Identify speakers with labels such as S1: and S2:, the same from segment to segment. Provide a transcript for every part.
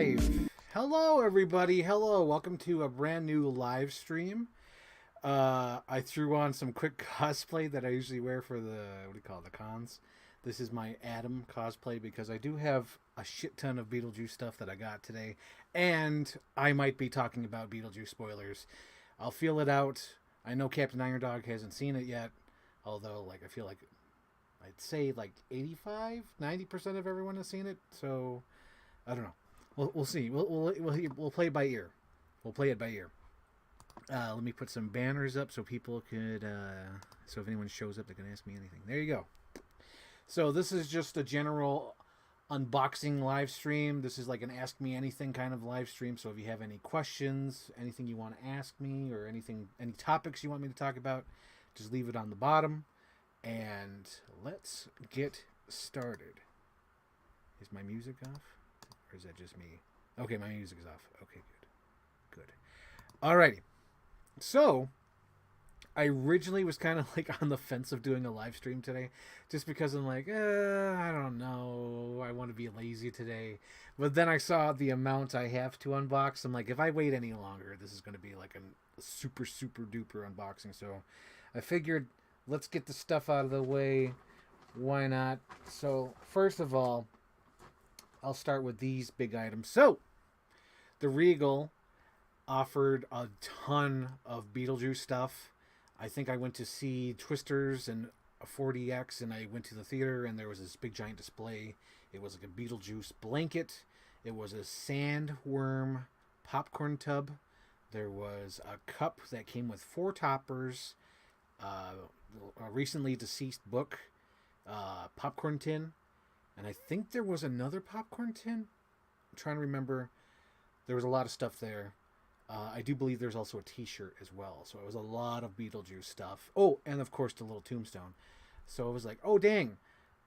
S1: live. Hello, everybody. Hello. Welcome to a brand new live stream. I threw on some quick cosplay that I usually wear for what do you call it, the cons. This is my Adam cosplay because I do have a shit ton of Beetlejuice stuff that I got today. And I might be talking about Beetlejuice spoilers. I'll feel it out. I know Captain Iron Dog hasn't seen it yet. Although, I feel like I'd say 85-90% of everyone has seen it. So, I don't know. We'll see. We'll play it by ear. We'll play it by ear. Let me put some banners up so people could, so if anyone shows up, they can ask me anything. There you go. So this is just a general unboxing live stream. This is like an Ask Me Anything kind of live stream. So if you have any questions, anything you want to ask me, or any topics you want me to talk about, just leave it on the bottom. And let's get started. Is my music off? Or is that just me? Okay, my music is off. Okay, good. Alrighty. So, I originally was kind of on the fence of doing a live stream today. Just because I'm I don't know. I want to be lazy today. But then I saw the amount I have to unbox. I'm if I wait any longer, this is going to be a super, super duper unboxing. So, I figured, let's get the stuff out of the way. Why not? So, first of all, I'll start with these big items. So, the Regal offered a ton of Beetlejuice stuff. I think I went to see Twisters and a 4DX, and I went to the theater, and there was this big giant display. It was like a Beetlejuice blanket. It was a sandworm popcorn tub. There was a cup that came with 4 toppers, a recently deceased book, popcorn tin, and I think there was another popcorn tin. I'm trying to remember. There was a lot of stuff there. I do believe there's also a t-shirt as well. So it was a lot of Beetlejuice stuff. Oh, and of course the little tombstone. So it was oh dang.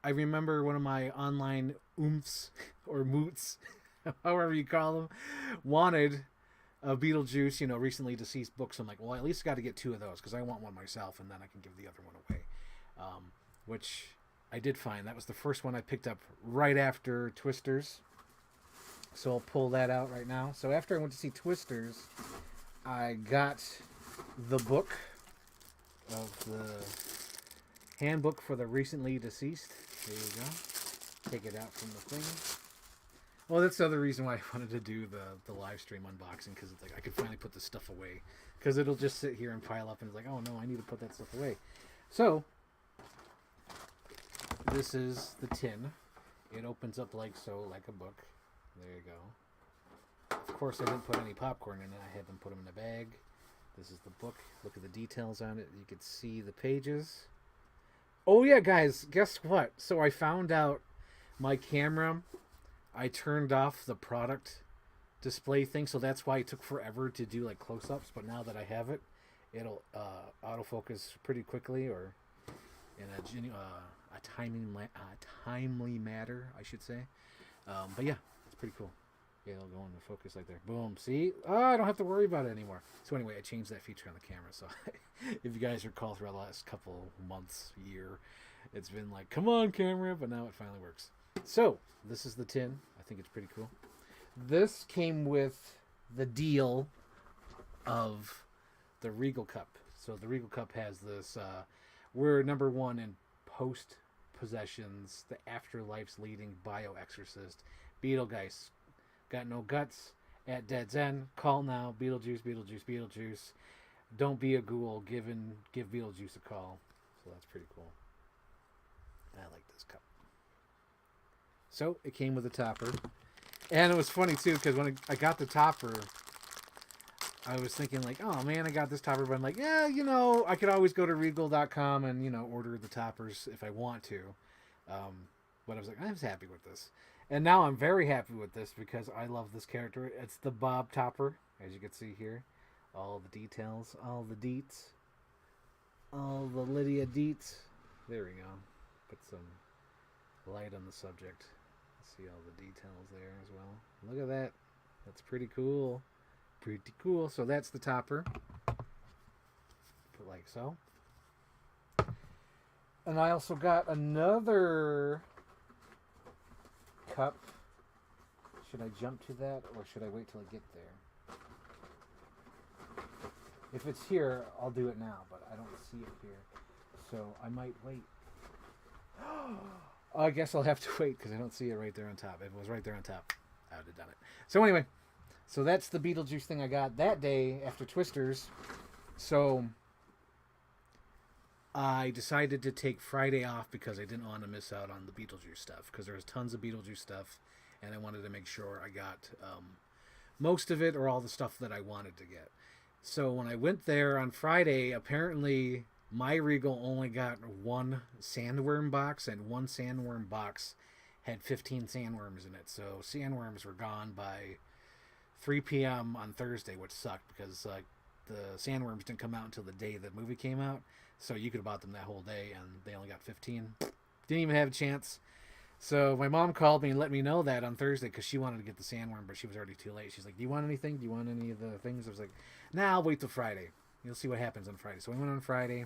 S1: I remember one of my online oomphs or moots, however you call them, wanted a Beetlejuice, recently deceased book. So I'm well, I at least got to get 2 of those because I want one myself, and then I can give the other one away. Which I did find. That was the first one I picked up right after Twisters. So I'll pull that out right now. So after I went to see Twisters, I got the book of the handbook for the recently deceased. There you go. Take it out from the thing. Well, that's the other reason why I wanted to do the live stream unboxing, because it's I could finally put this stuff away. Because it'll just sit here and pile up, and it's oh no, I need to put that stuff away. So, this is the tin. It opens up like a book. There you go. Of course, I didn't put any popcorn in it. I had them put them in a bag. This is the book. Look at the details on it. You can see the pages. Oh, yeah, guys. Guess what? So I found out my camera, I turned off the product display thing. So that's why it took forever to do close-ups. But now that I have it, it'll autofocus pretty quickly, or in a timely matter, I should say. But yeah. Pretty cool. Yeah, it'll go into focus there. Boom. See? Oh, I don't have to worry about it anymore. So anyway, I changed that feature on the camera. So if you guys recall throughout the last couple months, year, it's been come on, camera, but now it finally works. So this is the tin. I think it's pretty cool. This came with the deal of the Regal Cup. So the Regal Cup has this, we're number 1 in post possessions, the Afterlife's leading bioexorcist, Beetlejuice. Got no guts. At dead's end. Call now. Beetlejuice, Beetlejuice, Beetlejuice. Don't be a ghoul. Give Beetlejuice a call. So that's pretty cool. I like this cup. So it came with a topper. And it was funny too, because when I got the topper, I was thinking oh man, I got this topper, but I'm yeah, I could always go to regal.com and, order the toppers if I want to. But I was I was happy with this. And now I'm very happy with this because I love this character. It's the Bob Topper, as you can see here. All the details, all the deets, all the Lydia deets. There we go. Put some light on the subject. See all the details there as well. Look at that. That's pretty cool. Pretty cool. So that's the topper. Put so. And I also got another cup Should I jump to that, or should I wait till I get there? If it's here, I'll do it now, but I don't see it here. So I might wait. I guess I'll have to wait because I don't see it right there on top. If it was right there on top, I would have done it. So anyway, so that's the Beetlejuice thing I got that day after Twisters. So I decided to take Friday off because I didn't want to miss out on the Beetlejuice stuff, because there was tons of Beetlejuice stuff, and I wanted to make sure I got most of it or all the stuff that I wanted to get. So when I went there on Friday, apparently my Regal only got one sandworm box, and one sandworm box had 15 sandworms in it. So sandworms were gone by 3 p.m. on Thursday, which sucked because the sandworms didn't come out until the day the movie came out. So you could have bought them that whole day, and they only got 15. Didn't even have a chance. So my mom called me and let me know that on Thursday because she wanted to get the sandworm, but she was already too late. She's like, do you want anything? Do you want any of the things? I was like, nah, I'll wait till Friday. You'll see what happens on Friday. So we went on Friday,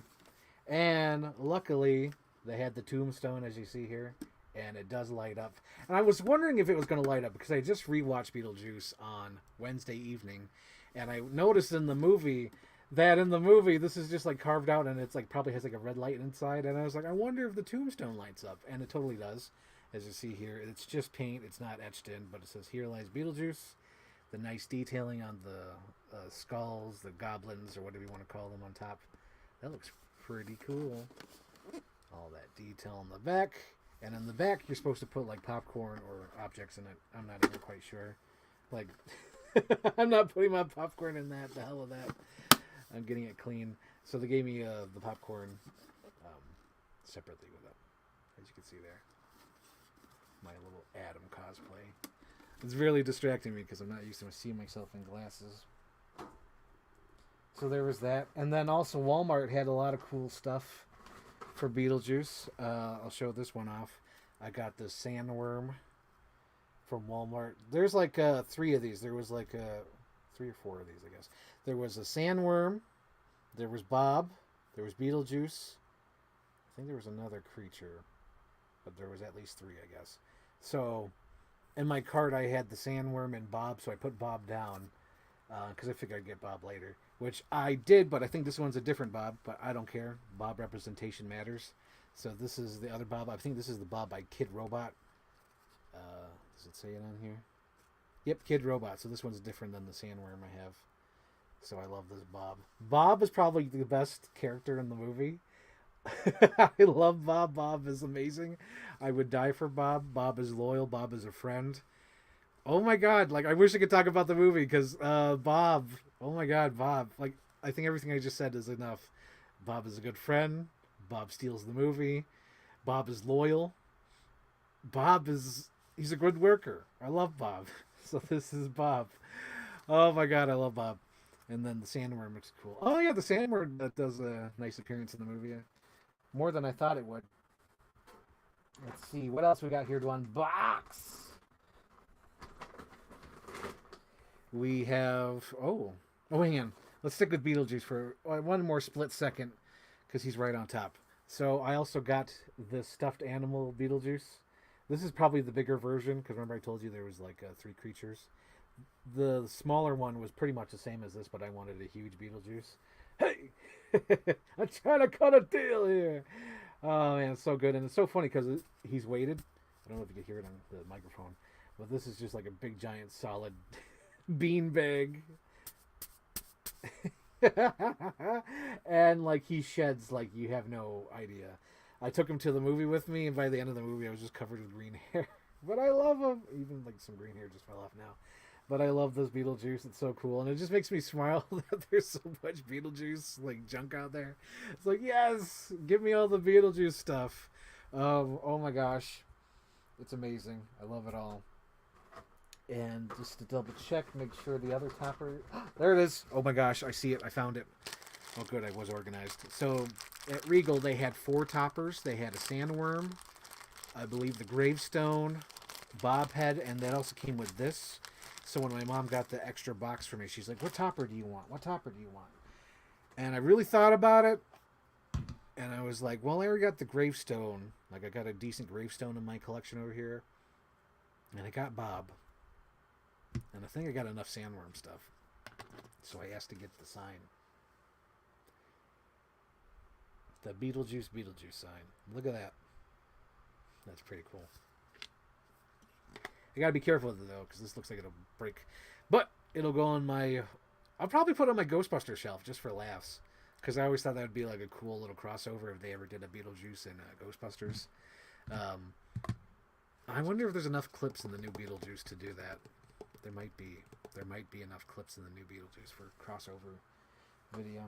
S1: and luckily they had the tombstone, as you see here, and it does light up. And I was wondering if it was going to light up because I just rewatched Beetlejuice on Wednesday evening, and I noticed in the movie this is just like carved out, and it's like probably has like a red light inside. And I was like, I wonder if the tombstone lights up, and it totally does. As you see here, it's just paint. It's not etched in, but it says, "Here lies Beetlejuice." The nice detailing on the skulls, the goblins, or whatever you want to call them on top. That looks pretty cool. All that detail on the back. And in the back, you're supposed to put like popcorn or objects in it. I'm not even quite sure. Like, I'm not putting my popcorn in that. The hell with that. I'm getting it clean. So they gave me the popcorn separately with it, as you can see there. My little Adam cosplay. It's really distracting me because I'm not used to seeing myself in glasses. So there was that. And then also Walmart had a lot of cool stuff for Beetlejuice. I'll show this one off. I got the sandworm from Walmart. There's like 3 of these. There was like 3 or 4 of these, I guess. There was a sandworm. There was Bob. There was Beetlejuice. I think there was another creature. But there was at least 3, I guess. So in my cart, I had the sandworm and Bob, so I put Bob down because I figured I'd get Bob later, which I did, but I think this one's a different Bob, but I don't care. Bob representation matters. So this is the other Bob. I think this is the Bob by Kid Robot. Does it say it on here? Yep, Kid Robot. So this one's different than the sandworm I have. So I love this Bob. Bob is probably the best character in the movie. I love Bob. Bob is amazing. I would die for Bob. Bob is loyal. Bob is a friend. Oh my god, like I wish I could talk about the movie because Bob, oh my god, Bob. Like I think everything I just said is enough. Bob is a good friend. Bob steals the movie. Bob is loyal. He's a good worker. I love Bob. So this is Bob. Oh my god, I love Bob. And then the sandworm looks cool. Oh yeah, the sandworm that does a nice appearance in the movie. More than I thought it would. Let's see. What else we got here to unbox? We have... hang on. Let's stick with Beetlejuice for one more split second because he's right on top. So I also got the stuffed animal Beetlejuice. This is probably the bigger version because remember I told you there was like 3 creatures. The smaller one was pretty much the same as this, but I wanted a huge Beetlejuice. Hey! I'm trying to cut a deal here. Oh man, it's so good. And it's so funny because he's weighted. I don't know if you can hear it on the microphone, but this is just like a big giant solid bean bag. And like he sheds like you have no idea. I took him to the movie with me, and by the end of the movie I was just covered with green hair. But I love him. Even like some green hair just fell off now. But I love this Beetlejuice. It's so cool. And it just makes me smile that there's so much Beetlejuice like junk out there. It's like, yes, give me all the Beetlejuice stuff. Oh my gosh. It's amazing. I love it all. And just to double check, make sure the other topper... There it is. Oh my gosh, I see it. I found it. Oh good, I was organized. So at Regal, they had 4 toppers. They had a sandworm, I believe the gravestone, bob head, and that also came with this. So when my mom got the extra box for me, she's like, what topper do you want? What topper do you want? And I really thought about it. And I was like, well, I already got the gravestone. Like, I got a decent gravestone in my collection over here. And I got Bob. And I think I got enough sandworm stuff. So I asked to get the sign. The Beetlejuice sign. Look at that. That's pretty cool. I gotta be careful with it though, because this looks like it'll break. But it'll go on my... I'll probably put it on my Ghostbuster shelf just for laughs. Because I always thought that would be like a cool little crossover if they ever did a Beetlejuice and Ghostbusters. I wonder if there's enough clips in the new Beetlejuice to do that. There might be. There might be enough clips in the new Beetlejuice for crossover video.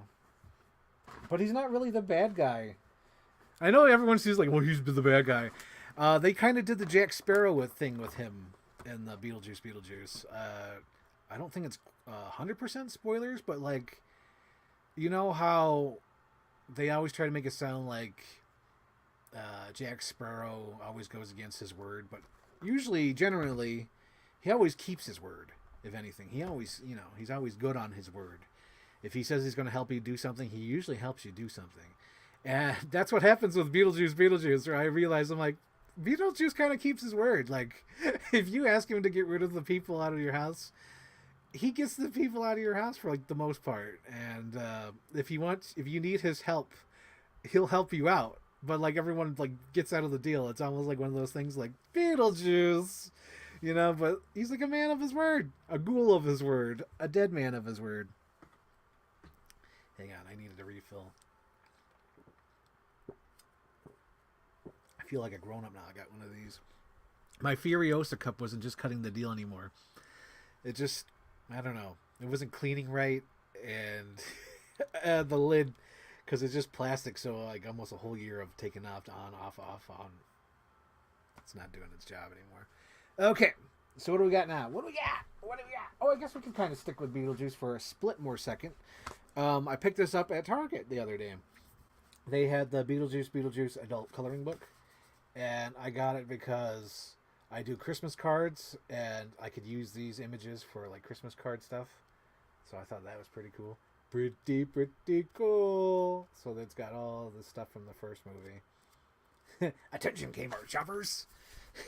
S1: But he's not really the bad guy. I know everyone sees like, well, he's the bad guy. They kind of did the Jack Sparrow thing with him in the Beetlejuice. I don't think it's 100% spoilers, but like, you know how they always try to make it sound like Jack Sparrow always goes against his word, but usually, generally, he always keeps his word. If anything, he always, he's always good on his word. If he says he's going to help you do something, he usually helps you do something. And that's what happens with Beetlejuice, where I realize I'm like, Beetlejuice kind of keeps his word. Like, if you ask him to get rid of the people out of your house, he gets the people out of your house for like the most part. And if you need his help, he'll help you out. But like everyone like gets out of the deal. It's almost like one of those things like Beetlejuice, but he's like a man of his word, a ghoul of his word, a dead man of his word. Hang on, I needed a refill. I feel like a grown-up now. I got one of these. My Furiosa cup wasn't just cutting the deal anymore. It just, I don't know. It wasn't cleaning right, and the lid, because it's just plastic, so like almost a whole year of taking off, on. It's not doing its job anymore. Okay, so what do we got now? What do we got? Oh, I guess we can kind of stick with Beetlejuice for a split more second. I picked this up at Target the other day. They had the Beetlejuice adult coloring book, and I got it because I do Christmas cards, and I could use these images for like Christmas card stuff. So I thought that was pretty cool. Pretty cool. So it's got all the stuff from the first movie. Attention, Kmart shoppers.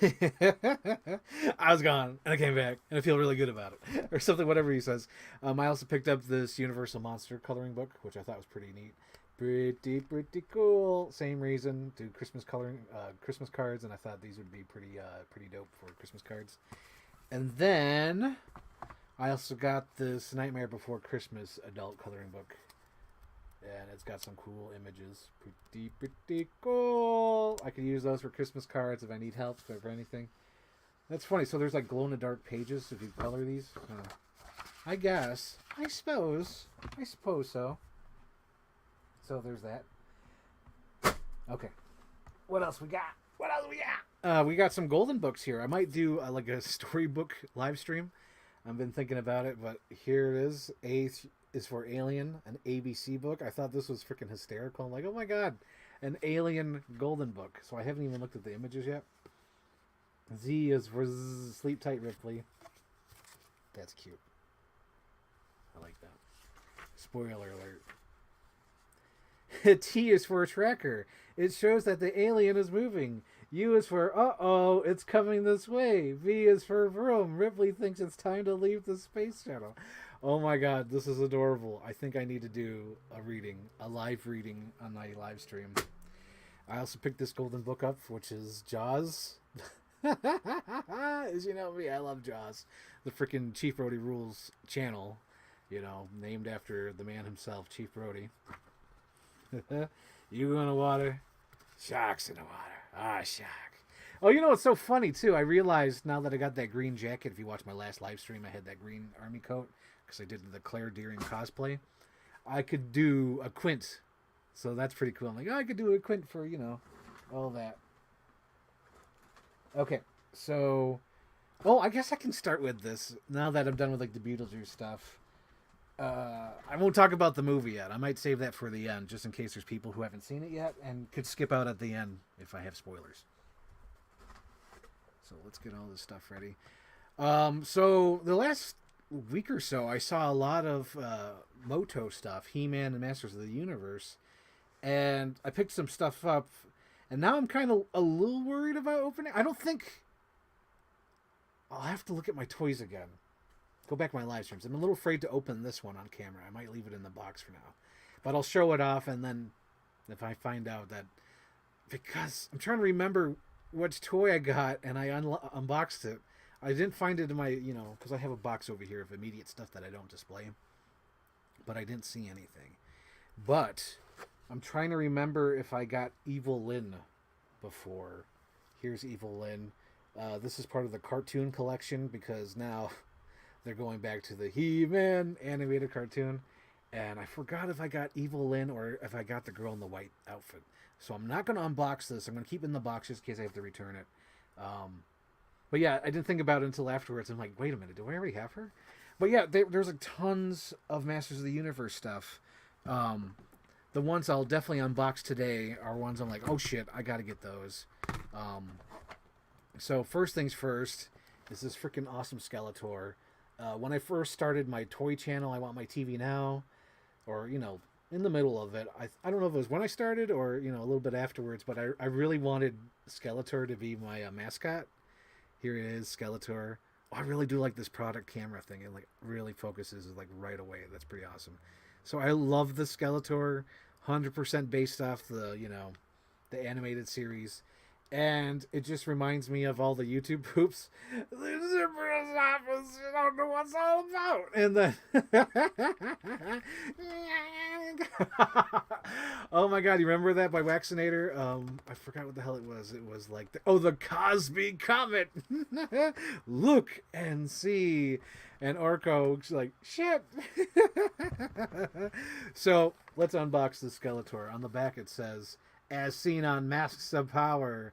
S1: I was gone and I came back and I feel really good about it, or something, whatever he says. I also picked up this Universal Monster coloring book, which I thought was pretty neat. Pretty cool. Same reason, do Christmas coloring, Christmas cards, and I thought these would be pretty dope for Christmas cards. And then I also got this Nightmare Before Christmas adult coloring book. And it's got some cool images. Pretty cool. I could use those for Christmas cards if I need help or anything. That's funny. So there's like glow-in-the-dark pages if you color these. I guess. I suppose so. So there's that. Okay. What else we got? We got some golden books here. I might do like a storybook live stream. I've been thinking about it, but here it is. A is for Alien, an ABC book. I thought this was freaking hysterical. I'm like, oh my god, an Alien golden book. So I haven't even looked at the images yet. Z is for Sleep Tight Ripley. That's cute. I like that. Spoiler alert. T is for Tracker. It shows that the alien is moving. U is for uh-oh, it's coming this way. V is for Vroom. Ripley thinks it's time to leave the space shuttle. Oh my god, this is adorable. I think I need to do a live reading on my live stream. I also picked this golden book up, which is Jaws. As you know me, I love Jaws. The freaking Chief Brody Rules channel, named after the man himself, Chief Brody. You in the water, sharks in the water. Shark. Oh, it's so funny too. I realized now that I got that green jacket. If you watch my last live stream, I had that green army coat because I did the Claire Deering cosplay. I could do a Quint, so that's pretty cool. I'm like, I could do a Quint for all that. Okay, so I guess I can start with this now that I'm done with like the Beetlejuice stuff. I won't talk about the movie yet. I might save that for the end, just in case there's people who haven't seen it yet and could skip out at the end if I have spoilers. So let's get all this stuff ready. So the last week or so, I saw a lot of Moto stuff, He-Man and Masters of the Universe, and I picked some stuff up, and now I'm kind of a little worried about opening. I don't think I'll have to look at my toys again. go back to my live streams. I'm a little afraid to open this one on camera. I might leave it in the box for now. But I'll show it off, and then if I find out that... Because I'm trying to remember which toy I got, and I unboxed it. I didn't find it in my, because I have a box over here of immediate stuff that I don't display. But I didn't see anything. But I'm trying to remember if I got Evil Lynn before. Here's Evil Lynn. This is part of the cartoon collection because now they're going back to the He-Man animated cartoon. And I forgot if I got Evil Lynn or if I got the girl in the white outfit. So I'm not going to unbox this. I'm going to keep it in the box just in case I have to return it. But yeah, I didn't think about it until afterwards. I'm like, wait a minute, do I already have her? But yeah, there's like tons of Masters of the Universe stuff. The ones I'll definitely unbox today are ones I'm like, oh shit, I got to get those. So first things first is this freaking awesome Skeletor. When I first started my toy channel, I Want My TV Now, or, in the middle of it, I don't know if it was when I started or, a little bit afterwards, but I really wanted Skeletor to be my mascot. Here it is, Skeletor. Oh, I really do like this product camera thing. It like really focuses like right away. That's pretty awesome. So I love the Skeletor, 100% based off the, the animated series. And it just reminds me of all the YouTube poops. The Super's office, you don't know what's all about. And then, oh my God, you remember that by Waxinator? I forgot what the hell it was. It was like, the Cosby Comet. Look and see. And Orko's like, shit. So let's unbox the Skeletor. On the back it says, as seen on Masks of Power,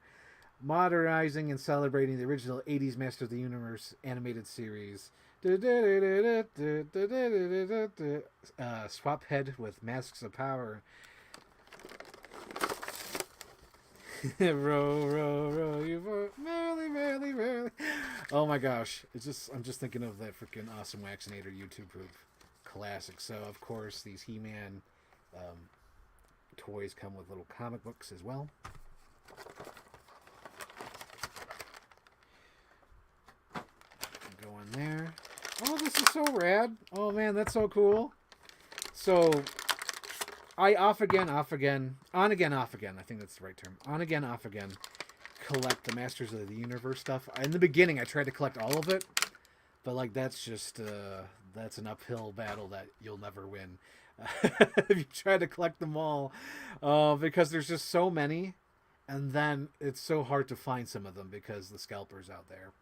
S1: modernizing and celebrating the original 80s Master of the Universe animated series. Swap head with Masks of Power. Row, row, row, you vote merrily, merrily, merrily. Oh my gosh. I'm just thinking of that freaking awesome Waxinator YouTube poop classic. So of course these He-Man toys come with little comic books as well. Go in there. Oh, this is so rad. Oh man, that's so cool. So I on again, off again. I think that's the right term. On again, off again. Collect the Masters of the Universe stuff. In the beginning, I tried to collect all of it, but like that's just that's an uphill battle that you'll never win. If you try to collect them all, because there's just so many, and then it's so hard to find some of them because the scalpers out there.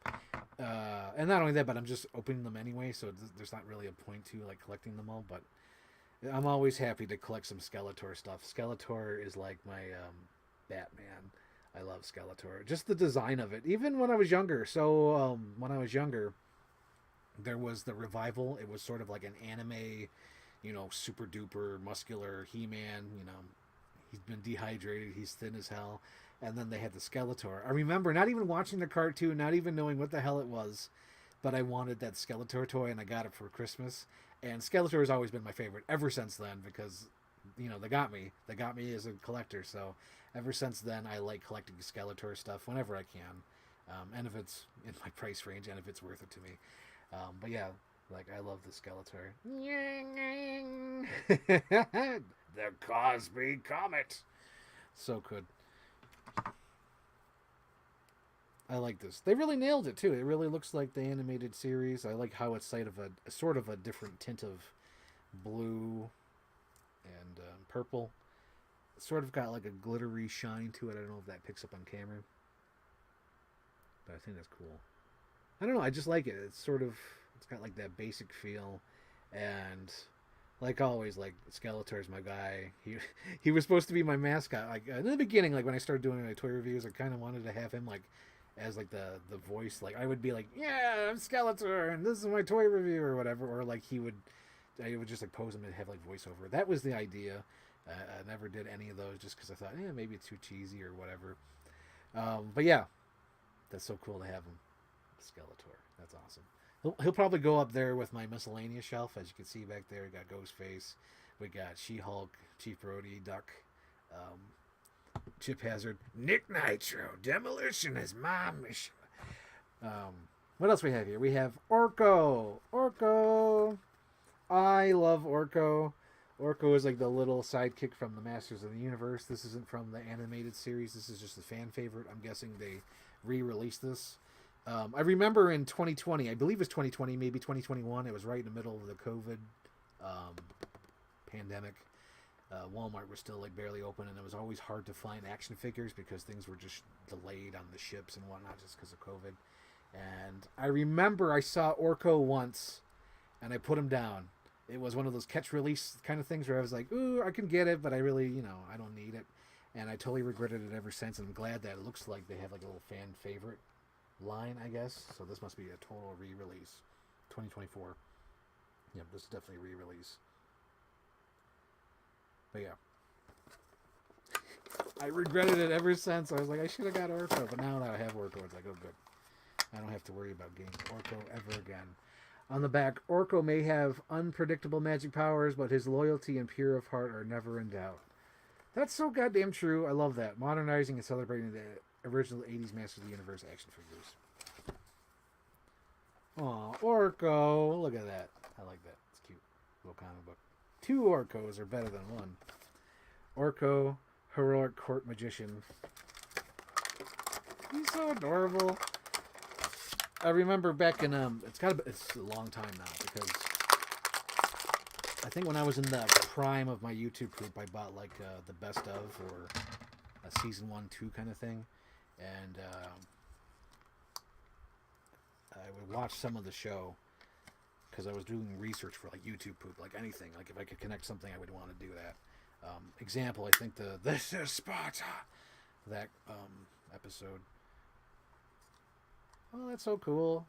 S1: And not only that, but I'm just opening them anyway, so there's not really a point to like collecting them all. But I'm always happy to collect some Skeletor stuff. Skeletor is like my Batman. I love Skeletor. Just the design of it. Even when I was younger. So when I was younger, there was the revival. It was sort of like an anime, super duper muscular He-Man. He's been dehydrated. He's thin as hell. And then they had the Skeletor. I remember not even watching the cartoon, not even knowing what the hell it was, but I wanted that Skeletor toy, and I got it for Christmas. And Skeletor has always been my favorite ever since then because, they got me. They got me as a collector. So ever since then, I like collecting Skeletor stuff whenever I can. And if it's in my price range and if it's worth it to me. But yeah, like I love the Skeletor. The Cosby Comet. So good. I like this. They really nailed it too. It really looks like the animated series. I like how it's sort of a different tint of blue and purple. It's sort of got like a glittery shine to it. I don't know if that picks up on camera, but I think that's cool. I don't know. I just like it. It's got like that basic feel, and like always, like Skeletor's my guy. He was supposed to be my mascot. Like in the beginning, like when I started doing my toy reviews, I kind of wanted to have him like as like the voice. Like I would be like, yeah, I'm Skeletor, and this is my toy review or whatever. Or like I would just like pose him and have like voiceover. That was the idea. I never did any of those just because I thought, maybe it's too cheesy or whatever. But yeah, that's so cool to have him. Skeletor. That's awesome. He'll probably go up there with my miscellaneous shelf. As you can see back there, we got Ghostface. We got She-Hulk, Chief Brody, Duck, Chip Hazard, Nick Nitro. Demolition is my mission. What else we have here? We have Orko. Orko. I love Orko. Orko is like the little sidekick from the Masters of the Universe. This isn't from the animated series. This is just a fan favorite. I'm guessing they re-released this. I remember in 2020, I believe it was 2020, maybe 2021. It was right in the middle of the COVID pandemic. Walmart was still like barely open, and it was always hard to find action figures because things were just delayed on the ships and whatnot just because of COVID. And I remember I saw Orko once, and I put him down. It was one of those catch release kind of things where I was like, ooh, I can get it, but I really, I don't need it. And I totally regretted it ever since, and I'm glad that it looks like they have like a little fan favorite line, I guess. So this must be a total re-release. 2024. Yep, this is definitely a re-release. But yeah. I regretted it ever since. I was like, I should have got Orko, but now that I have Orko, it's like, oh good. I don't have to worry about getting Orko ever again. On the back, Orko may have unpredictable magic powers, but his loyalty and pure of heart are never in doubt. That's so goddamn true. I love that. Modernizing and celebrating the original 80s Masters of the Universe action figures. Aw, Orko. Look at that. I like that. It's cute. Little comic book. 2 Orkos are better than 1. Orko, heroic court magician. He's so adorable. I remember back in it's a long time now, because I think when I was in the prime of my YouTube group, I bought like the best of, or a season 1, 2 kind of thing, and I would watch some of the show because I was doing research for like YouTube poop, like anything. Like if I could connect something, I would want to do that. Example, I think the This is Sparta, that episode. Oh, that's so cool.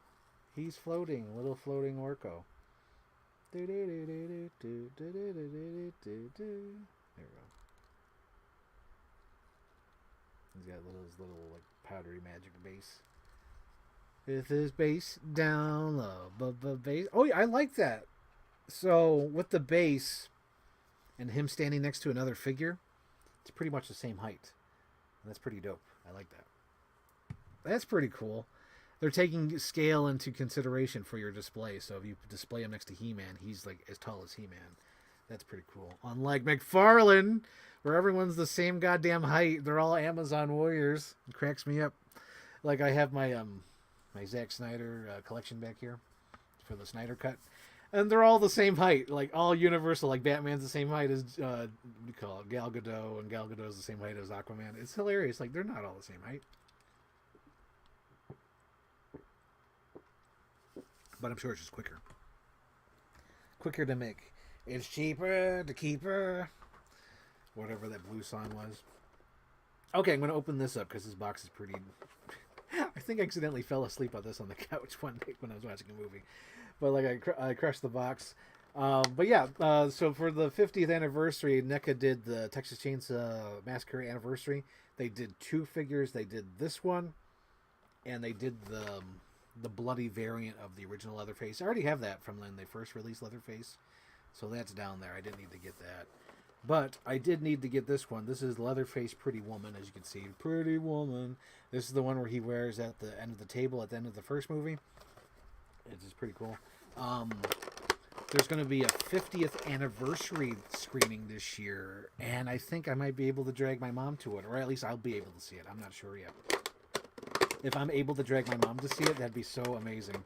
S1: He's floating, little floating Orko. There we go. He's got his little like powdery magic base. With his base down low, base. Oh yeah, I like that. So with the base and him standing next to another figure, it's pretty much the same height. And that's pretty dope. I like that. That's pretty cool. They're taking scale into consideration for your display. So if you display him next to He-Man, he's like as tall as He-Man. That's pretty cool. Unlike McFarlane, where everyone's the same goddamn height. They're all Amazon warriors. It cracks me up. Like I have my my Zack Snyder collection back here for the Snyder Cut. And they're all the same height. Like all Universal, like Batman's the same height as, what do you call it, Gal Gadot. And Gal Gadot's the same height as Aquaman. It's hilarious. Like they're not all the same height. But I'm sure it's just quicker. Quicker to make. It's cheaper to keep her. Whatever that blue song was. Okay, I'm going to open this up because this box is pretty... I think I accidentally fell asleep on this on the couch one night when I was watching a movie. But like I crushed the box. But yeah, so for the 50th anniversary, NECA did the Texas Chainsaw Massacre anniversary. They did 2 figures. They did this one, and they did the bloody variant of the original Leatherface. I already have that from when they first released Leatherface, so that's down there. I didn't need to get that. But I did need to get this one. This is Leatherface Pretty Woman, as you can see. Pretty Woman. This is the one where he wears at the end of the table at the end of the first movie. It's just pretty cool. There's going to be a 50th anniversary screening this year, and I think I might be able to drag my mom to it, or at least I'll be able to see it. I'm not sure yet. If I'm able to drag my mom to see it, that'd be so amazing.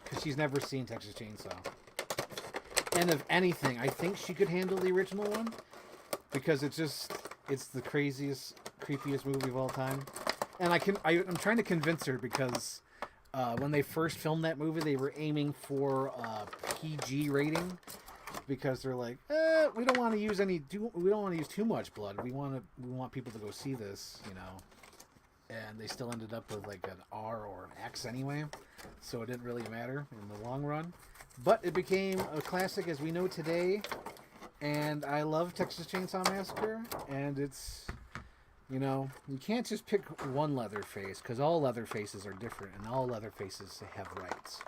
S1: Because she's never seen Texas Chainsaw. And if anything, I think she could handle the original one. Because it's the craziest, creepiest movie of all time. And I'm trying to convince her because when they first filmed that movie, they were aiming for a PG rating. Because they're like, we don't want to use too much blood. We want people to go see this, And they still ended up with like an R or an X anyway, so it didn't really matter in the long run. But it became a classic as we know today, and I love Texas Chainsaw Massacre. And it's, you can't just pick one Leatherface because all Leatherfaces are different, and all Leatherfaces have rights.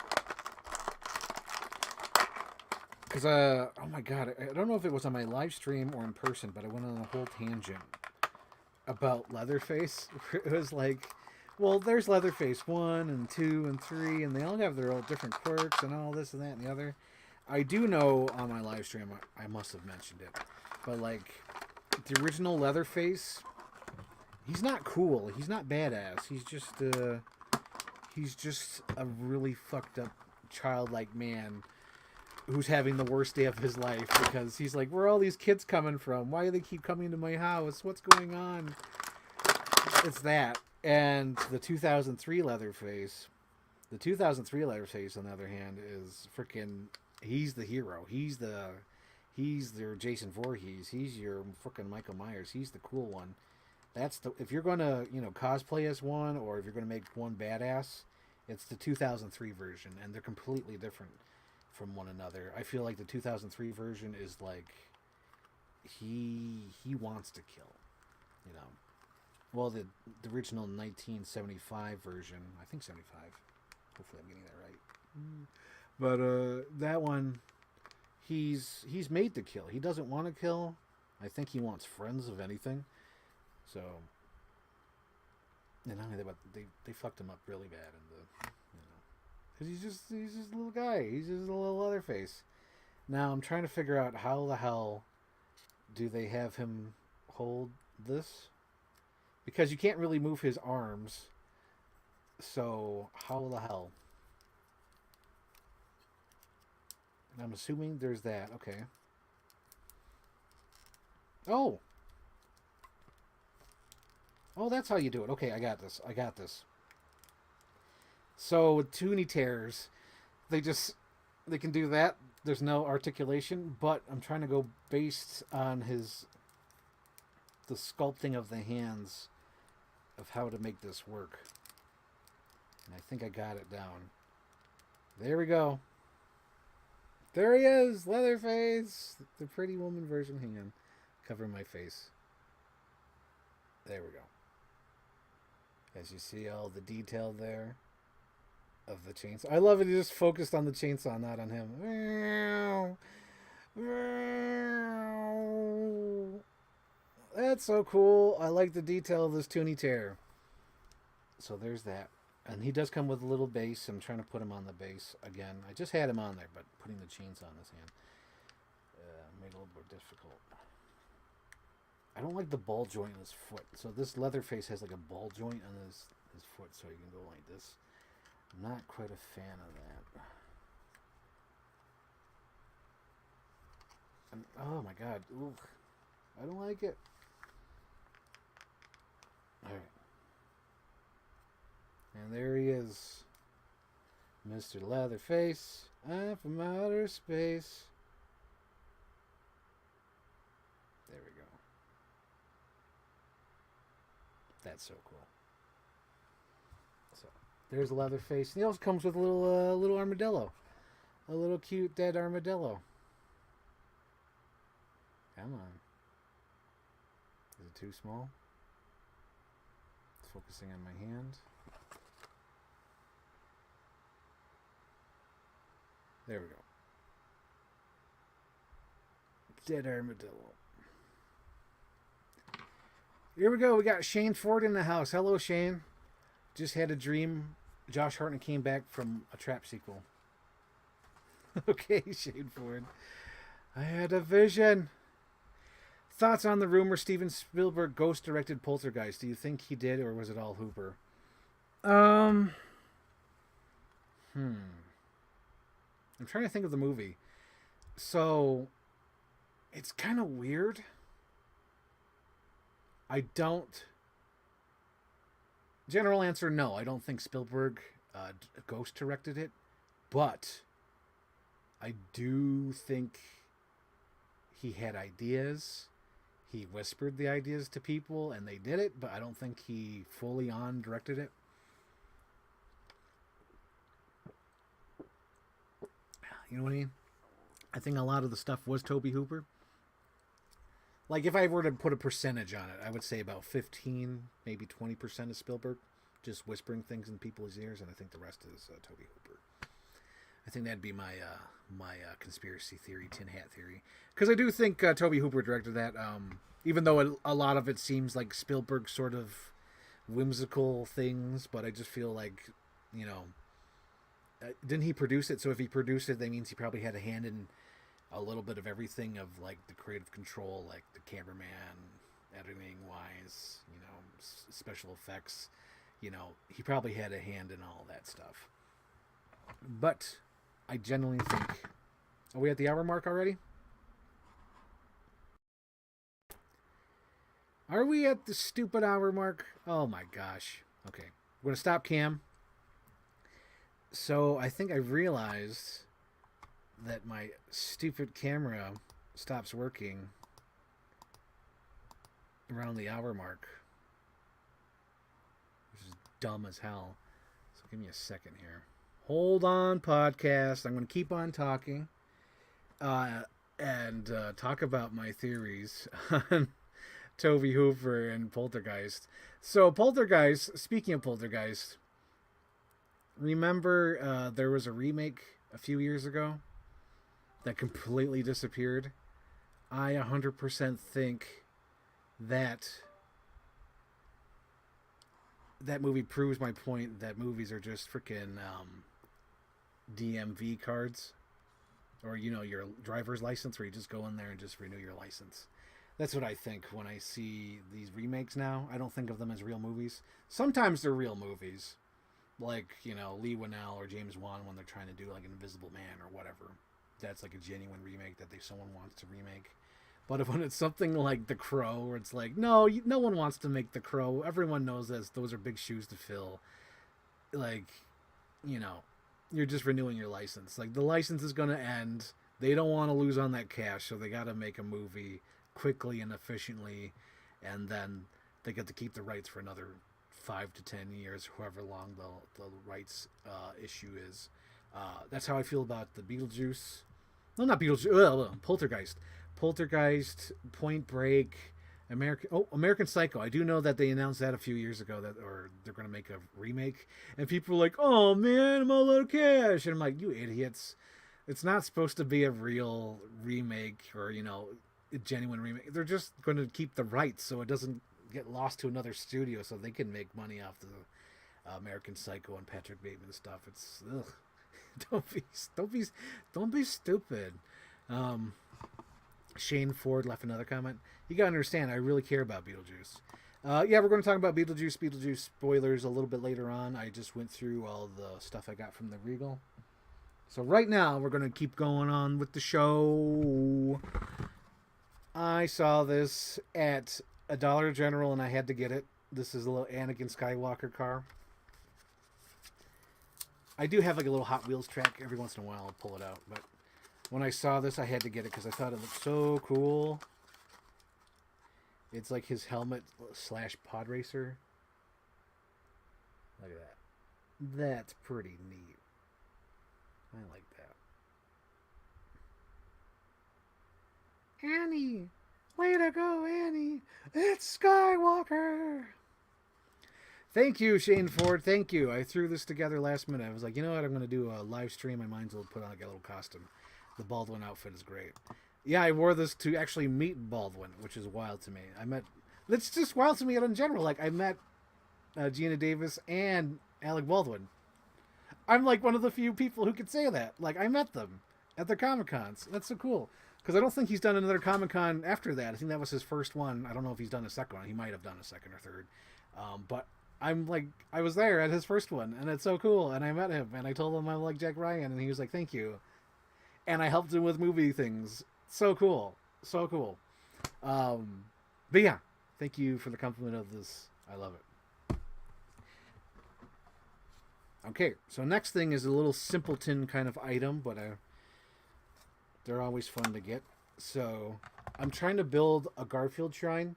S1: Because, oh my god, I don't know if it was on my live stream or in person, but I went on a whole tangent about Leatherface. It was like, Well, there's Leatherface 1 and 2 and 3, and they all have their own different quirks and all this and that and the other. I do know on my live stream, I must have mentioned it, but like the original Leatherface, he's not cool. He's not badass. He's just a really fucked up childlike man who's having the worst day of his life because he's like, where are all these kids coming from? Why do they keep coming to my house? What's going on? It's that. And the 2003 Leatherface, on the other hand, is freaking. He's the hero. He's their Jason Voorhees. He's your freaking Michael Myers. He's the cool one. That's the if you're gonna cosplay as one, or if you're gonna make one badass, it's the 2003 version, and they're completely different from one another. I feel like the 2003 version is like he wants to kill, you know. Well, the original 1975 version, I think 75. Hopefully, I'm getting that right. But that one, he's made to kill. He doesn't want to kill. I think he wants friends, if anything. So, and not only that, but they fucked him up really bad in the, because he's just a little guy. He's just a little Leatherface. Now I'm trying to figure out how the hell do they have him hold this, because you can't really move his arms. So how the hell? And I'm assuming there's that. Okay. Oh. Oh, that's how you do it. Okay, I got this. So with Toonie Tears, they can do that. There's no articulation, but I'm trying to go based on the sculpting of the hands of how to make this work. And I think I got it down. There we go. There he is, Leatherface, the Pretty Woman version. Hang on, cover my face. There we go. As you see all the detail there of the chainsaw. I love it. He just focused on the chainsaw, not on him. That's so cool. I like the detail of this Toonie Tear. So there's that. And he does come with a little base. I'm trying to put him on the base again. I just had him on there, but putting the chainsaw on his hand made it a little more difficult. I don't like the ball joint in his foot. So this Leatherface has like a ball joint on his foot, so he can go like this. I'm not quite a fan of that. And, oh my god. Ooh, I don't like it. Alright. And there he is. Mr. Leatherface. I'm from outer space. There we go. That's so cool. So there's Leatherface. He also comes with a little armadillo, a little cute dead armadillo. Come on. Is it too small? It's focusing on my hand. There we go. Dead armadillo. Here we go. We got Shane Ford in the house. Hello, Shane. Just had a dream. Josh Hartnett came back from a Trap sequel. Okay, Shane Ford. I had a vision. Thoughts on the rumor Steven Spielberg ghost directed Poltergeist? Do you think he did, or was it all Hooper? I'm trying to think of the movie. So, it's kind of weird. General answer, no. I don't think Spielberg ghost directed it. But, I do think he had ideas. He whispered the ideas to people, and they did it. But I don't think he fully on directed it. You know what I mean? I think a lot of the stuff was Tobe Hooper. Like, if I were to put a percentage on it, I would say about 15, maybe 20% is Spielberg, just whispering things in people's ears, and I think the rest is Tobe Hooper. I think that'd be my conspiracy theory, tin hat theory. Because I do think Tobe Hooper directed that, even though a lot of it seems like Spielberg sort of whimsical things, but I just feel like, you know, didn't he produce it? So if he produced it, that means he probably had a hand in a little bit of everything of like the creative control, like the cameraman, editing wise, you know, special effects. You know, he probably had a hand in all that stuff. But I genuinely think. Are we at the hour mark already? Are we at the stupid hour mark? Oh my gosh. Okay. We're going to stop cam. So I think I realized that my stupid camera stops working around the hour mark, which is dumb as hell. So give me a second here. Hold on, podcast. I'm going to keep on talking and talk about my theories on Toby Hooper and Poltergeist. So Poltergeist, speaking of Poltergeist, remember there was a remake a few years ago that completely disappeared? I 100% think that that movie proves my point that movies are just freaking DMV cards, or you know, your driver's license, where you just go in there and just renew your license. That's what I think when I see these remakes now. I don't think of them as real movies. Sometimes they're real movies, like, you know, Lee Winnell or James Wan when they're trying to do like an Invisible Man or whatever. That's like a genuine remake that someone wants to remake. But if when it's something like The Crow, where it's like, no, no one wants to make The Crow. Everyone knows that those are big shoes to fill. Like, you know, you're just renewing your license. Like, the license is going to end. They don't want to lose on that cash, so they got to make a movie quickly and efficiently, and then they get to keep the rights for another 5 to 10 years, however long the rights issue is. That's how I feel about the Beetlejuice. No, not Beetlejuice. Poltergeist, Point Break, American Psycho. I do know that they announced that a few years ago, that or they're going to make a remake, and people are like, "Oh man, I'm all out of cash," and I'm like, "You idiots! It's not supposed to be a real remake or, you know, a genuine remake. They're just going to keep the rights so it doesn't get lost to another studio, so they can make money off the American Psycho and Patrick Bateman stuff." It's ugh. Don't be stupid. Shane Ford left another comment. You gotta understand, I really care about Beetlejuice. Yeah, we're going to talk about Beetlejuice spoilers a little bit later on. I just went through all the stuff I got from the Regal. So right now, we're going to keep going on with the show. I saw this at a Dollar General and I had to get it. This is a little Anakin Skywalker car. I do have like a little Hot Wheels track. Every once in a while I'll pull it out. But when I saw this, I had to get it because I thought it looked so cool. It's like his helmet / pod racer. Look at that. That's pretty neat. I like that. Annie! Way to go, Annie! It's Skywalker! Thank you, Shane Ford. Thank you. I threw this together last minute. I was like, you know what? I'm going to do a live stream. I might as well put on like a little costume. The Baldwin outfit is great. Yeah, I wore this to actually meet Baldwin, which is wild to me. It's just wild to me in general. Like, I met Gina Davis and Alec Baldwin. I'm like one of the few people who could say that. Like, I met them at their Comic-Cons. That's so cool. Because I don't think he's done another Comic-Con after that. I think that was his first one. I don't know if he's done a second one. He might have done a second or third. But I'm like, I was there at his first one, and it's so cool. And I met him, and I told him I like Jack Ryan, and he was like, thank you. And I helped him with movie things. So cool. So cool. But yeah, thank you for the compliment of this. I love it. Okay, so next thing is a little simpleton kind of item, but they're always fun to get. So I'm trying to build a Garfield shrine.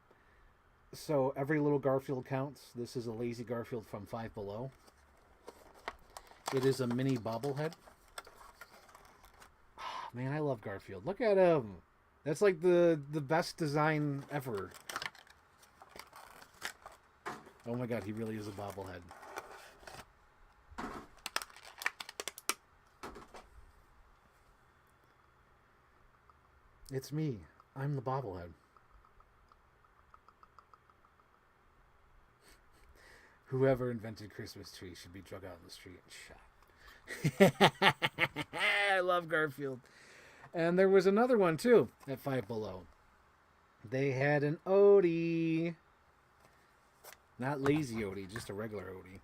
S1: So every little Garfield counts. This is a Lazy Garfield from Five Below. It is a mini bobblehead. Oh, man, I love Garfield. Look at him. That's like the best design ever. Oh my god, he really is a bobblehead. It's me. I'm the bobblehead. Whoever invented Christmas trees should be drug out in the street and shot. I love Garfield. And there was another one too at Five Below. They had an Odie. Not lazy Odie, just a regular Odie.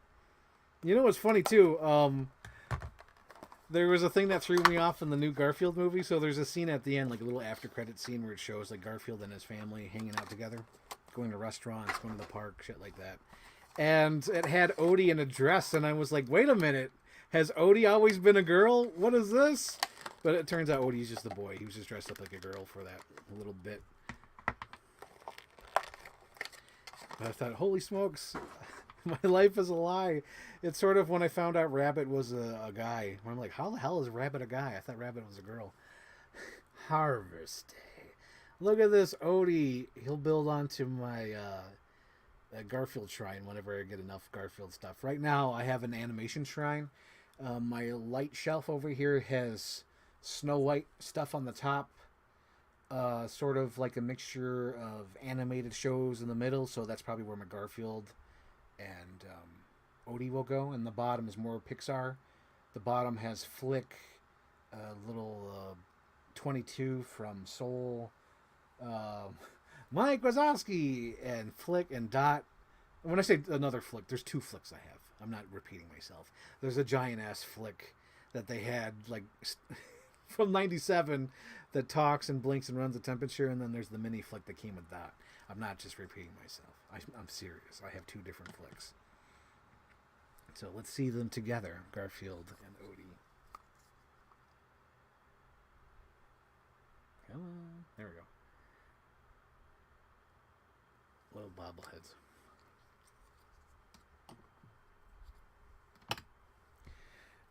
S1: You know what's funny too? There was a thing that threw me off in the new Garfield movie. So there's a scene at the end, like a little after credit scene where it shows like Garfield and his family hanging out together, going to restaurants, going to the park, shit like that. And it had Odie in a dress, and I was like, wait a minute, has Odie always been a girl? What is this? But it turns out Odie's just a boy. He was just dressed up like a girl for that little bit. But I thought, holy smokes, my life is a lie. It's sort of when I found out Rabbit was a guy. I'm like, how the hell is Rabbit a guy? I thought Rabbit was a girl. Harvest Day. Look at this Odie. He'll build onto my Garfield shrine whenever I get enough Garfield stuff. Right now, I have an animation shrine. My light shelf over here has Snow White stuff on the top. Sort of like a mixture of animated shows in the middle. So that's probably where my Garfield and Odie will go. And the bottom is more Pixar. The bottom has Flick, little 22 from Soul, Mike Wazowski, and Flick and Dot. When I say another Flick, there's two Flicks I have. I'm not repeating myself. There's a giant ass Flick that they had like from '97 that talks and blinks and runs the temperature, and then there's the mini Flick that came with Dot. I'm not just repeating myself. I'm serious. I have two different Flicks. So let's see them together, Garfield and Odie. Come on. There we go. Little bobbleheads.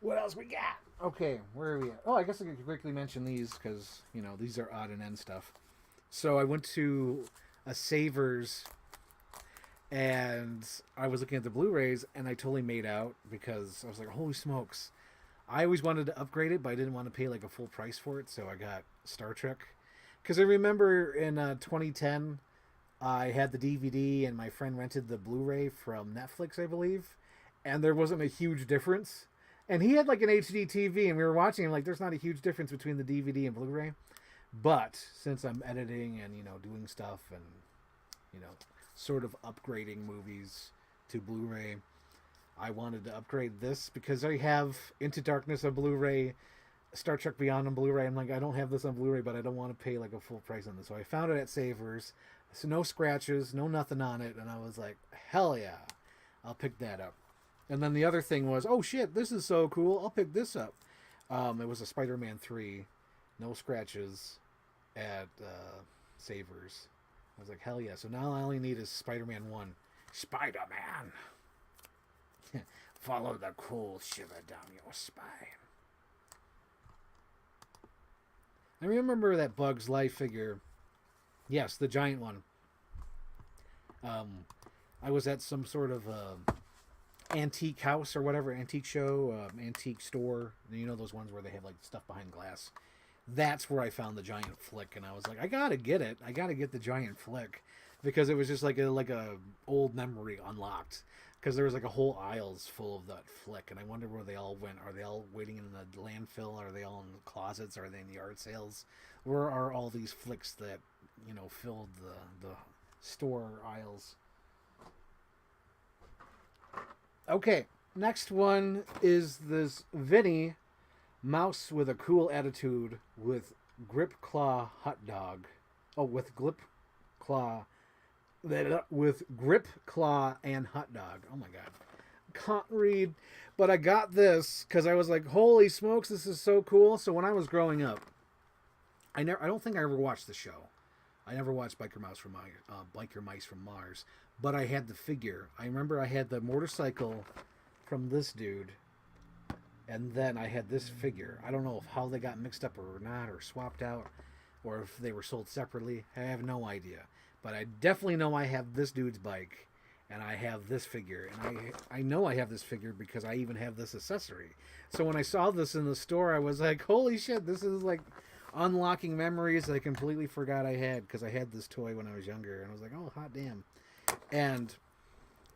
S1: What else we got? Okay, where are we at? Oh, I guess I could quickly mention these because, you know, these are odd and end stuff. So I went to a Savers and I was looking at the Blu-rays and I totally made out because I was like, holy smokes. I always wanted to upgrade it, but I didn't want to pay like a full price for it. So I got Star Trek. Because I remember in 2010, I had the DVD and my friend rented the Blu-ray from Netflix, I believe. And there wasn't a huge difference. And he had like an HD TV and we were watching him like there's not a huge difference between the DVD and Blu-ray. But since I'm editing and, you know, doing stuff and, you know, sort of upgrading movies to Blu-ray, I wanted to upgrade this because I have Into Darkness on Blu-ray, Star Trek Beyond on Blu-ray. I'm like, I don't have this on Blu-ray, but I don't want to pay like a full price on this. So I found it at Savers. So no scratches, no nothing on it. And I was like, hell yeah, I'll pick that up. And then the other thing was, oh shit, this is so cool. I'll pick this up. It was a Spider-Man 3, no scratches at Savers. I was like, hell yeah. So now I only need is Spider-Man 1. Spider-Man! Follow the cool shiver down your spine. I remember that Bugs Life figure. Yes, the giant one. I was at some sort of antique house or whatever, antique show, antique store. You know those ones where they have like stuff behind glass. That's where I found the giant Flick, and I was like, I gotta get it. I gotta get the giant Flick because it was just like a old memory unlocked. Because there was like a whole aisles full of that Flick, and I wonder where they all went. Are they all waiting in the landfill? Are they all in the closets? Are they in the yard sales? Where are all these Flicks that, you know, filled the store aisles? Okay, next one is this Vinny mouse with a cool attitude with grip claw hot dog. Oh, with grip claw and hot dog. Oh my god. Can't read. But I got this because I was like, holy smokes, this is so cool. So when I was growing up, I don't think I ever watched the show. I never watched Biker Mice from Mars. But I had the figure. I remember I had the motorcycle from this dude. And then I had this figure. I don't know how they got mixed up or not, or swapped out, or if they were sold separately. I have no idea. But I definitely know I have this dude's bike, and I have this figure. And I know I have this figure because I even have this accessory. So when I saw this in the store, I was like, holy shit, this is like unlocking memories I completely forgot I had because I had this toy when I was younger. And I was like, oh, hot damn. And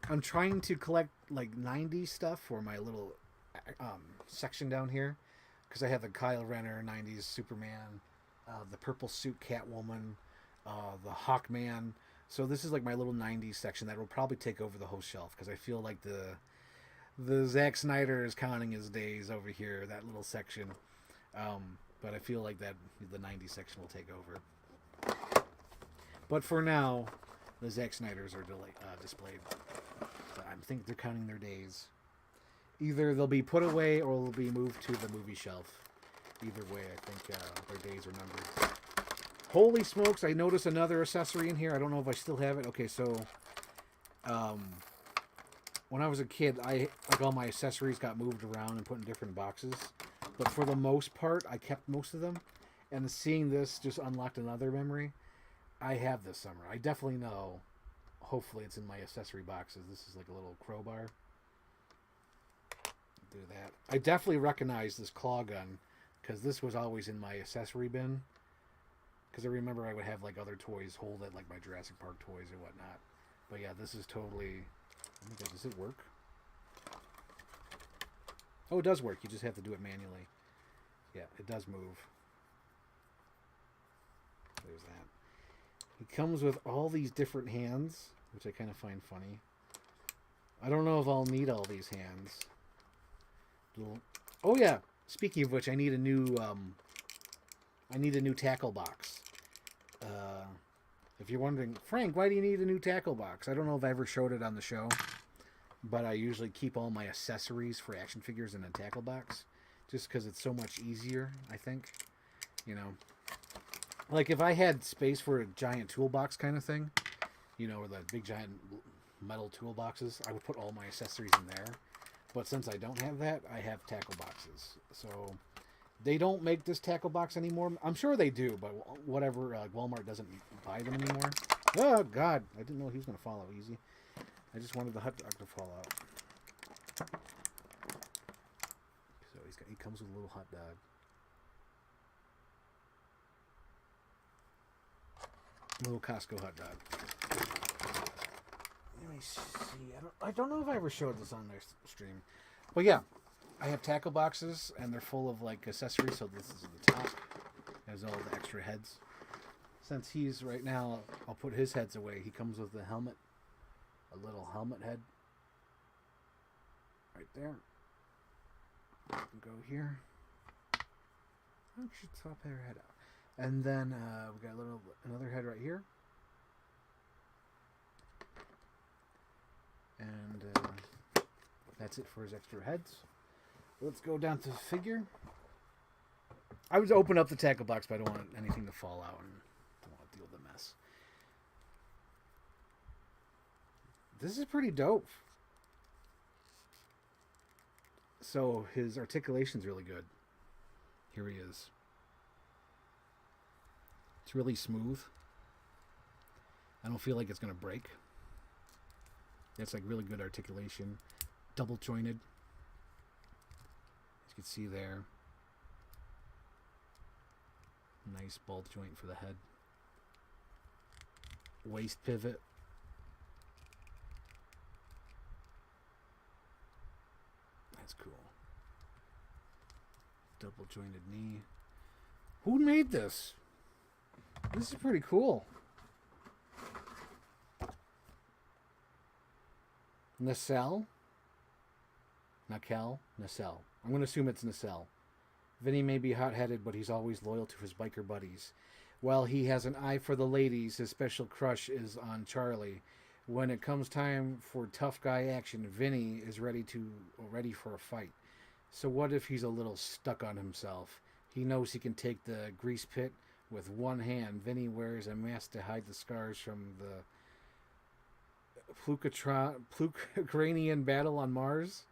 S1: I'm trying to collect like 90s stuff for my little section down here because I have the Kyle Renner 90s Superman, the purple suit Catwoman, the Hawkman. So this is like my little 90s section that will probably take over the whole shelf because I feel like the Zack Snyder is counting his days over here, that little section. But I feel like that the 90s section will take over. But for now, the Zack Snyders are displayed. So I think they're counting their days. Either they'll be put away or they'll be moved to the movie shelf. Either way, I think their days are numbered. Holy smokes, I noticed another accessory in here. I don't know if I still have it. Okay, so when I was a kid, like all my accessories got moved around and put in different boxes. But for the most part, I kept most of them. And seeing this just unlocked another memory. I have this summer. I definitely know. Hopefully it's in my accessory boxes. This is like a little crowbar. Do that. I definitely recognize this claw gun because this was always in my accessory bin. Because I remember I would have like other toys hold it, like my Jurassic Park toys or whatnot. But yeah, this is totally... Oh my God, does it work? Oh, it does work. You just have to do it manually. Yeah, it does move. There's that. He comes with all these different hands, which I kind of find funny. I don't know if I'll need all these hands. Oh yeah, speaking of which, I need a new tackle box. If you're wondering, Frank, why do you need a new tackle box? I don't know if I ever showed it on the show, but I usually keep all my accessories for action figures in a tackle box, just because it's so much easier, I think. You know, like if I had space for a giant toolbox kind of thing, you know, or the big giant metal toolboxes, I would put all my accessories in there. But since I don't have that, I have tackle boxes. So they don't make this tackle box anymore. I'm sure they do, but whatever, Walmart doesn't buy them anymore. Oh, God. I didn't know he was going to fall out easy. I just wanted the hot dog to fall out. So he comes with a little hot dog. A little Costco hot dog. Let me see. I don't know if I ever showed this on their stream. But yeah, I have tackle boxes, and they're full of like accessories. So this is at the top. Has all the extra heads. Since he's right now, I'll put his heads away. He comes with the helmet. A little helmet head. Right there. Go here. I should swap her head out. And then we got another head right here. And that's it for his extra heads. Let's go down to the figure. I would open up the tackle box, but I don't want anything to fall out and don't want to deal with the mess. This is pretty dope. So his articulation's really good. Here he is. It's really smooth. I don't feel like it's going to break. It's like really good articulation. Double jointed. As you can see there. Nice ball joint for the head. Waist pivot. That's cool. Double jointed knee. Who made this? This is pretty cool. Nacelle? Nacelle. I'm going to assume it's Nacelle. Vinny may be hot-headed, but he's always loyal to his biker buddies. While he has an eye for the ladies, his special crush is on Charlie. When it comes time for tough guy action, Vinny is ready for a fight. So what if he's a little stuck on himself? He knows he can take the grease pit with one hand. Vinny wears a mask to hide the scars from the Plukacranian battle on Mars.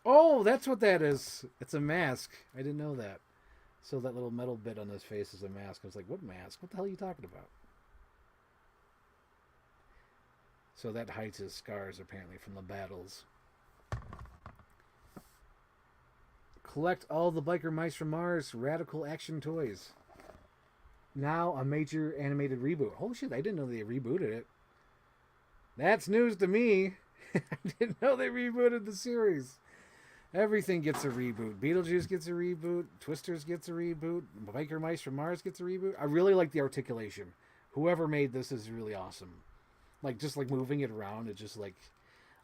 S1: Oh, that's what that is. It's a mask. I didn't know that. So that little metal bit on his face is a mask. I was like, what mask? What the hell are you talking about? So that hides his scars, apparently, from the battles. Collect all the biker mice from Mars. Radical action toys. Now a major animated reboot. Holy shit, I didn't know they rebooted it. That's news to me. I didn't know they rebooted the series. Everything gets a reboot. Beetlejuice gets a reboot. Twisters gets a reboot. Biker Mice from Mars gets a reboot. I really like the articulation. Whoever made this is really awesome. Like, just like moving it around, it's just like,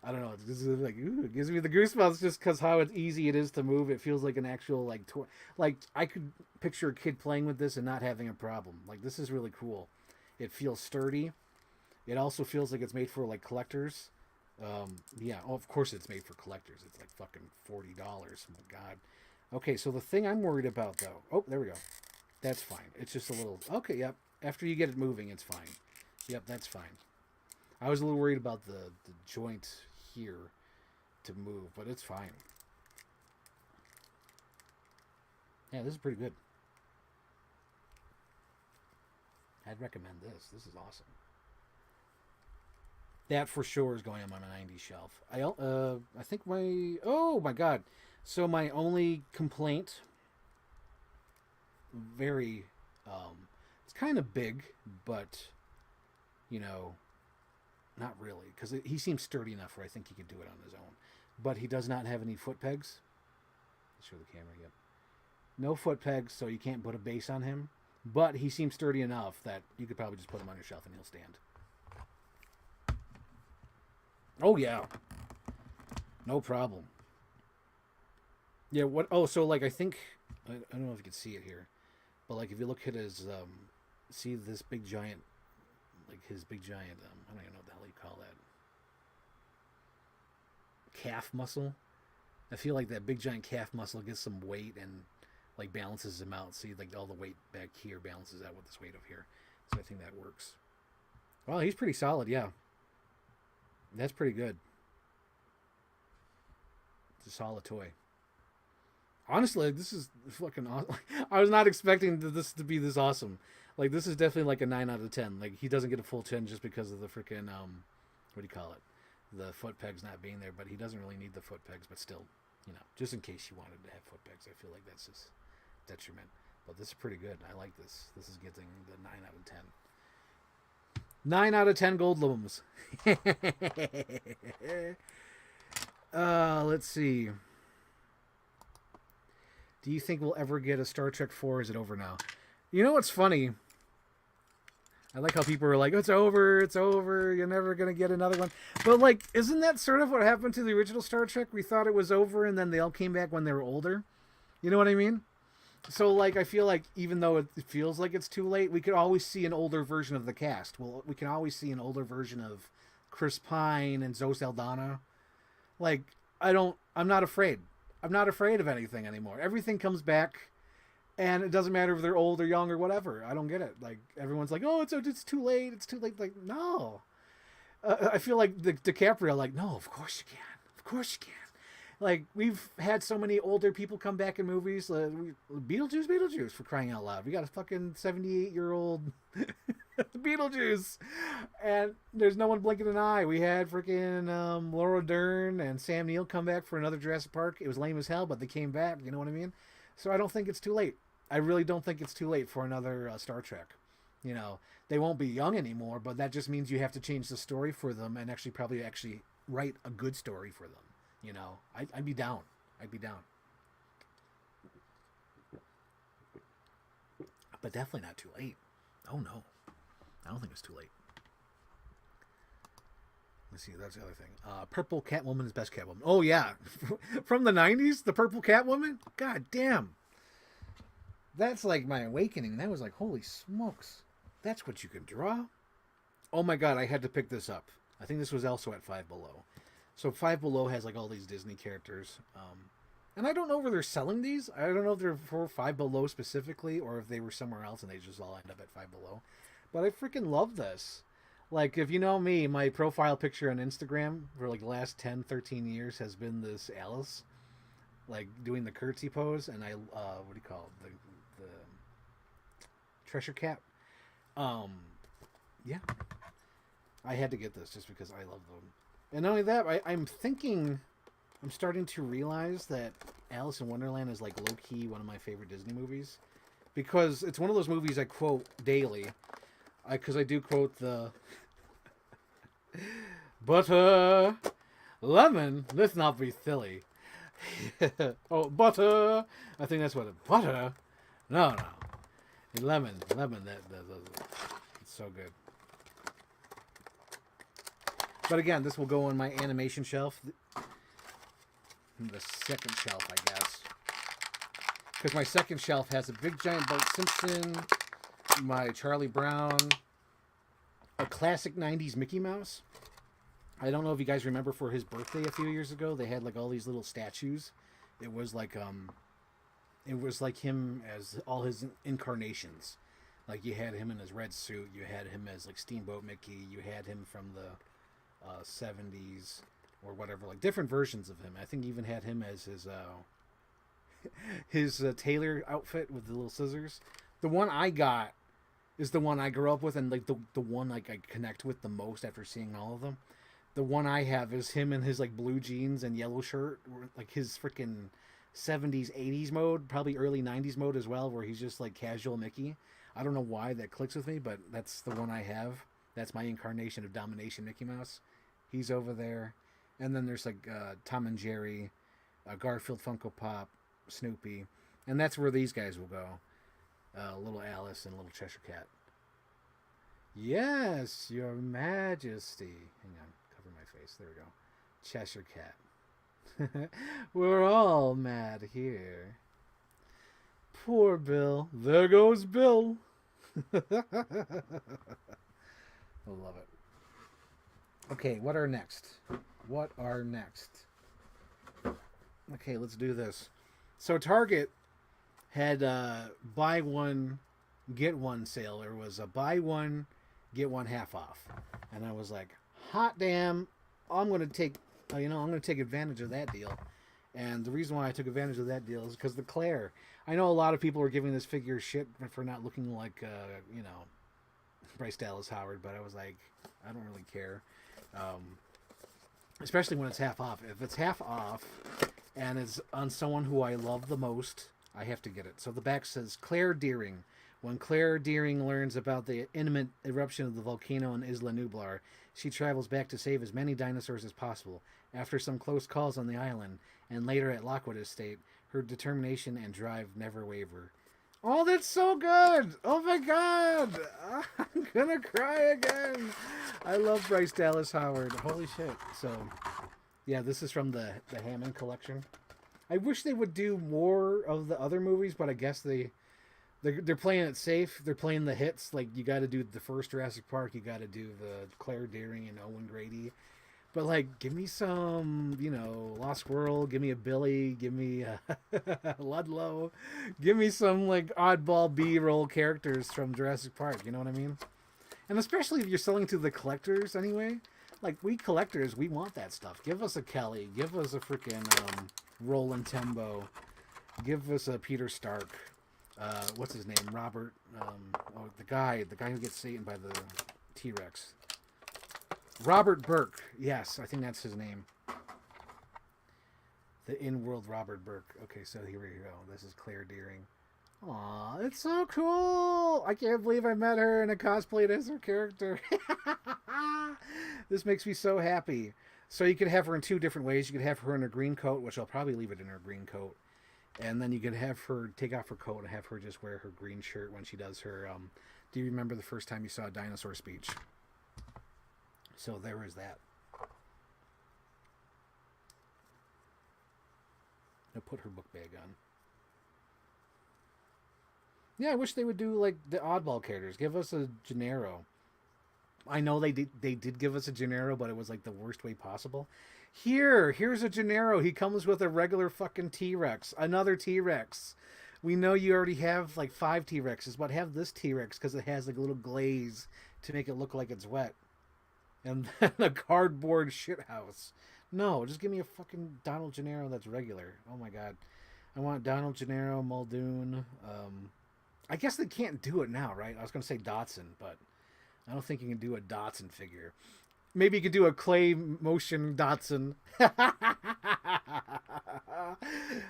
S1: I don't know, it's just like, ooh, it gives me the goosebumps just because how easy it is to move. It feels like an actual, like, toy. Like, I could picture a kid playing with this and not having a problem. Like, this is really cool. It feels sturdy. It also feels like it's made for, like, collectors. Yeah, oh, of course it's made for collectors. It's like fucking $40. Oh my god. Okay, so the thing I'm worried about though. Oh, there we go. That's fine. It's just a little. Okay, yep. After you get it moving, it's fine. Yep, that's fine. I was a little worried about the joint here to move, but it's fine. Yeah, this is pretty good. I'd recommend this. This is awesome. That for sure is going on my 90s shelf. I think my... Oh, my God. So my only complaint... Very... it's kind of big, but... You know... Not really. Because he seems sturdy enough where I think he could do it on his own. But he does not have any foot pegs. Let's show the camera, yep. No foot pegs, so you can't put a base on him. But he seems sturdy enough that you could probably just put him on your shelf and he'll stand. Oh, yeah. No problem. Yeah, what... Oh, so, like, I think... I don't know if you can see it here. But, like, if you look at his... see this big giant... Like, his big giant... I don't even know what the hell you call that. Calf muscle. I feel like that big giant calf muscle gets some weight and, like, balances him out. See, like, all the weight back here balances out with this weight over here. So I think that works. Well, he's pretty solid, yeah. That's pretty good. It's a solid toy. Honestly, this is fucking awesome. I was not expecting this to be this awesome. Like, this is definitely like a 9 out of 10. Like, he doesn't get a full 10 just because of the freaking, what do you call it? The foot pegs not being there, but he doesn't really need the foot pegs, but still, you know, just in case you wanted to have foot pegs, I feel like that's just detriment. But this is pretty good. I like this. This is getting the 9 out of 10. 9 out of 10 gold looms. Let's see. Do you think we'll ever get a Star Trek 4? Is it over now? You know what's funny? I like how people are like, it's over, you're never going to get another one. But, like, isn't that sort of what happened to the original Star Trek? We thought it was over, and then they all came back when they were older. You know what I mean? So, like, I feel like even though it feels like it's too late, we could always see an older version of the cast. Well, we can always see an older version of Chris Pine and Zoe Saldana. Like, I'm not afraid. I'm not afraid of anything anymore. Everything comes back, and it doesn't matter if they're old or young or whatever. I don't get it. Like, everyone's like, oh, it's too late. It's too late. Like, no. I feel like DiCaprio, like, no, of course you can. Of course you can. Like, we've had so many older people come back in movies. Beetlejuice, for crying out loud. We got a fucking 78-year-old Beetlejuice. And there's no one blinking an eye. We had freaking Laura Dern and Sam Neill come back for another Jurassic Park. It was lame as hell, but they came back. You know what I mean? So I don't think it's too late. I really don't think it's too late for another Star Trek. You know, they won't be young anymore, but that just means you have to change the story for them and probably write a good story for them. You know, I'd be down. I'd be down. But definitely not too late. Oh, no. I don't think it's too late. Let's see, that's the other thing. Purple Catwoman is best Catwoman. Oh, yeah. From the 90s, the Purple Catwoman? God damn. That's like my awakening. That was like, holy smokes. That's what you can draw? Oh, my God, I had to pick this up. I think this was also at Five Below. So Five Below has like all these Disney characters. And I don't know where they're selling these. I don't know if they're for Five Below specifically or if they were somewhere else and they just all end up at Five Below. But I freaking love this. Like, if you know me, my profile picture on Instagram for like the last 10, 13 years has been this Alice. Like, doing the curtsy pose. And I, what do you call it? The treasure cat. Yeah. I had to get this just because I love them. And not only that, I'm starting to realize that Alice in Wonderland is like low-key one of my favorite Disney movies. Because it's one of those movies I quote daily. Because I do quote the... Butter, Lemon? Let's not be silly. Oh, butter. I think that's what it. Butter? No, no. Lemon. It's so good. But again, this will go on my animation shelf. The second shelf, I guess. Because my second shelf has a big giant Bart Simpson, my Charlie Brown, a classic 90s Mickey Mouse. I don't know if you guys remember for his birthday a few years ago, they had like all these little statues. It was like him as all his incarnations. Like you had him in his red suit, you had him as like Steamboat Mickey, you had him from the 70s or whatever, like different versions of him. I think even had him as his tailor outfit with the little scissors. The one I got is the one I grew up with, and like the one like I connect with the most after seeing all of them. The one I have is him in his like blue jeans and yellow shirt, like his freaking 70s, 80s mode, probably early 90s mode as well, where he's just like casual Mickey. I don't know why that clicks with me, but that's the one I have. That's my incarnation of Domination Mickey Mouse. He's over there. And then there's like Tom and Jerry, Garfield Funko Pop, Snoopy. And that's where these guys will go. Little Alice and Little Cheshire Cat. Yes, Your Majesty. Hang on, cover my face. There we go. Cheshire Cat. We're all mad here. Poor Bill. There goes Bill. I love it. Okay, what are next? Okay, let's do this. So Target had buy one, get one sale. There was a buy one, get one half off. And I was like, hot damn, I'm going to take advantage of that deal. And the reason why I took advantage of that deal is because the Claire. I know a lot of people are giving this figure shit for not looking like, Bryce Dallas Howard, but I was like, I don't really care. Especially when it's half off. If it's half off and it's on someone who I love the most, I have to get it. So the back says, Claire Deering. When Claire Deering learns about the imminent eruption of the volcano in Isla Nublar, she travels back to save as many dinosaurs as possible. After some close calls on the island, and later at Lockwood Estate, her determination and drive never waver. Oh, that's so good! Oh my god! I'm gonna cry again! I love Bryce Dallas Howard. Holy shit. So, yeah, this is from the Hammond collection. I wish they would do more of the other movies, but I guess they're playing it safe. They're playing the hits. Like, you gotta do the first Jurassic Park, you gotta do the Claire Deering and Owen Grady. But, like, give me some, Lost World. Give me a Billy. Give me a Ludlow. Give me some, like, oddball B-roll characters from Jurassic Park. You know what I mean? And especially if you're selling to the collectors anyway. Like, we collectors, we want that stuff. Give us a Kelly. Give us a freaking Roland Tembo. Give us a Peter Stark. What's his name? Robert. The guy who gets eaten by the T-Rex. Robert Burke. Yes, I think that's his name. The in-world Robert Burke. Okay, so here we go. This is Claire Deering. Aw, it's so cool! I can't believe I met her and I cosplayed as her character. This makes me so happy. So you could have her in two different ways. You could have her in a green coat, which I'll probably leave it in her green coat. And then you could have her take off her coat and have her just wear her green shirt when she does her... do you remember the first time you saw a dinosaur speech? So there is that. I'll put her book bag on. Yeah, I wish they would do like the oddball characters. Give us a Gennaro. I know they did give us a Gennaro, but it was like the worst way possible. Here's a Gennaro. He comes with a regular fucking T-Rex. Another T-Rex. We know you already have like 5 T-Rexes, but have this T-Rex because it has like a little glaze to make it look like it's wet. And then a cardboard shithouse. No, just give me a fucking Donald Gennaro that's regular. Oh my god. I want Donald Gennaro, Muldoon. I guess they can't do it now, right? I was going to say Dotson, but I don't think you can do a Dotson figure. Maybe you could do a clay motion Dotson.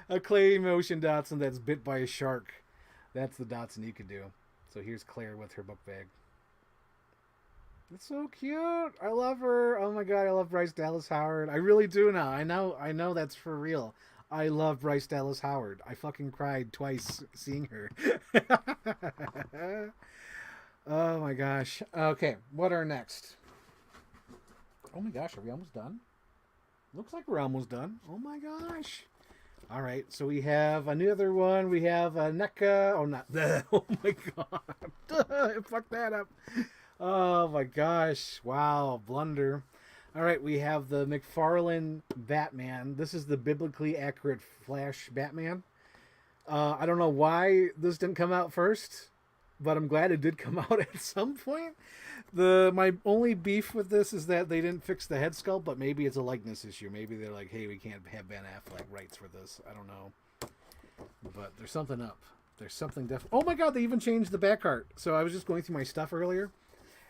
S1: A clay motion Dotson that's bit by a shark. That's the Dotson you could do. So here's Claire with her book bag. It's so cute. I love her. Oh my god, I love Bryce Dallas Howard. I really do now. I know that's for real. I love Bryce Dallas Howard. I fucking cried twice seeing her. Oh my gosh. Okay, what are next? Oh my gosh, are we almost done? Looks like we're almost done. Oh my gosh. All right, so we have another one. We have a NECA. Oh, not that. Oh my god. I fucked that up. Oh my gosh. Wow, blunder. All right, we have the McFarlane Batman. This is the biblically accurate Flash Batman. I don't know why this didn't come out first, but I'm glad it did come out at some point. My only beef with this is that they didn't fix the head sculpt, but maybe it's a likeness issue. Maybe they're like, hey, we can't have Ben Affleck rights for this. I don't know. But there's something up. There's something definitely. Oh my god, they even changed the back art. So I was just going through my stuff earlier,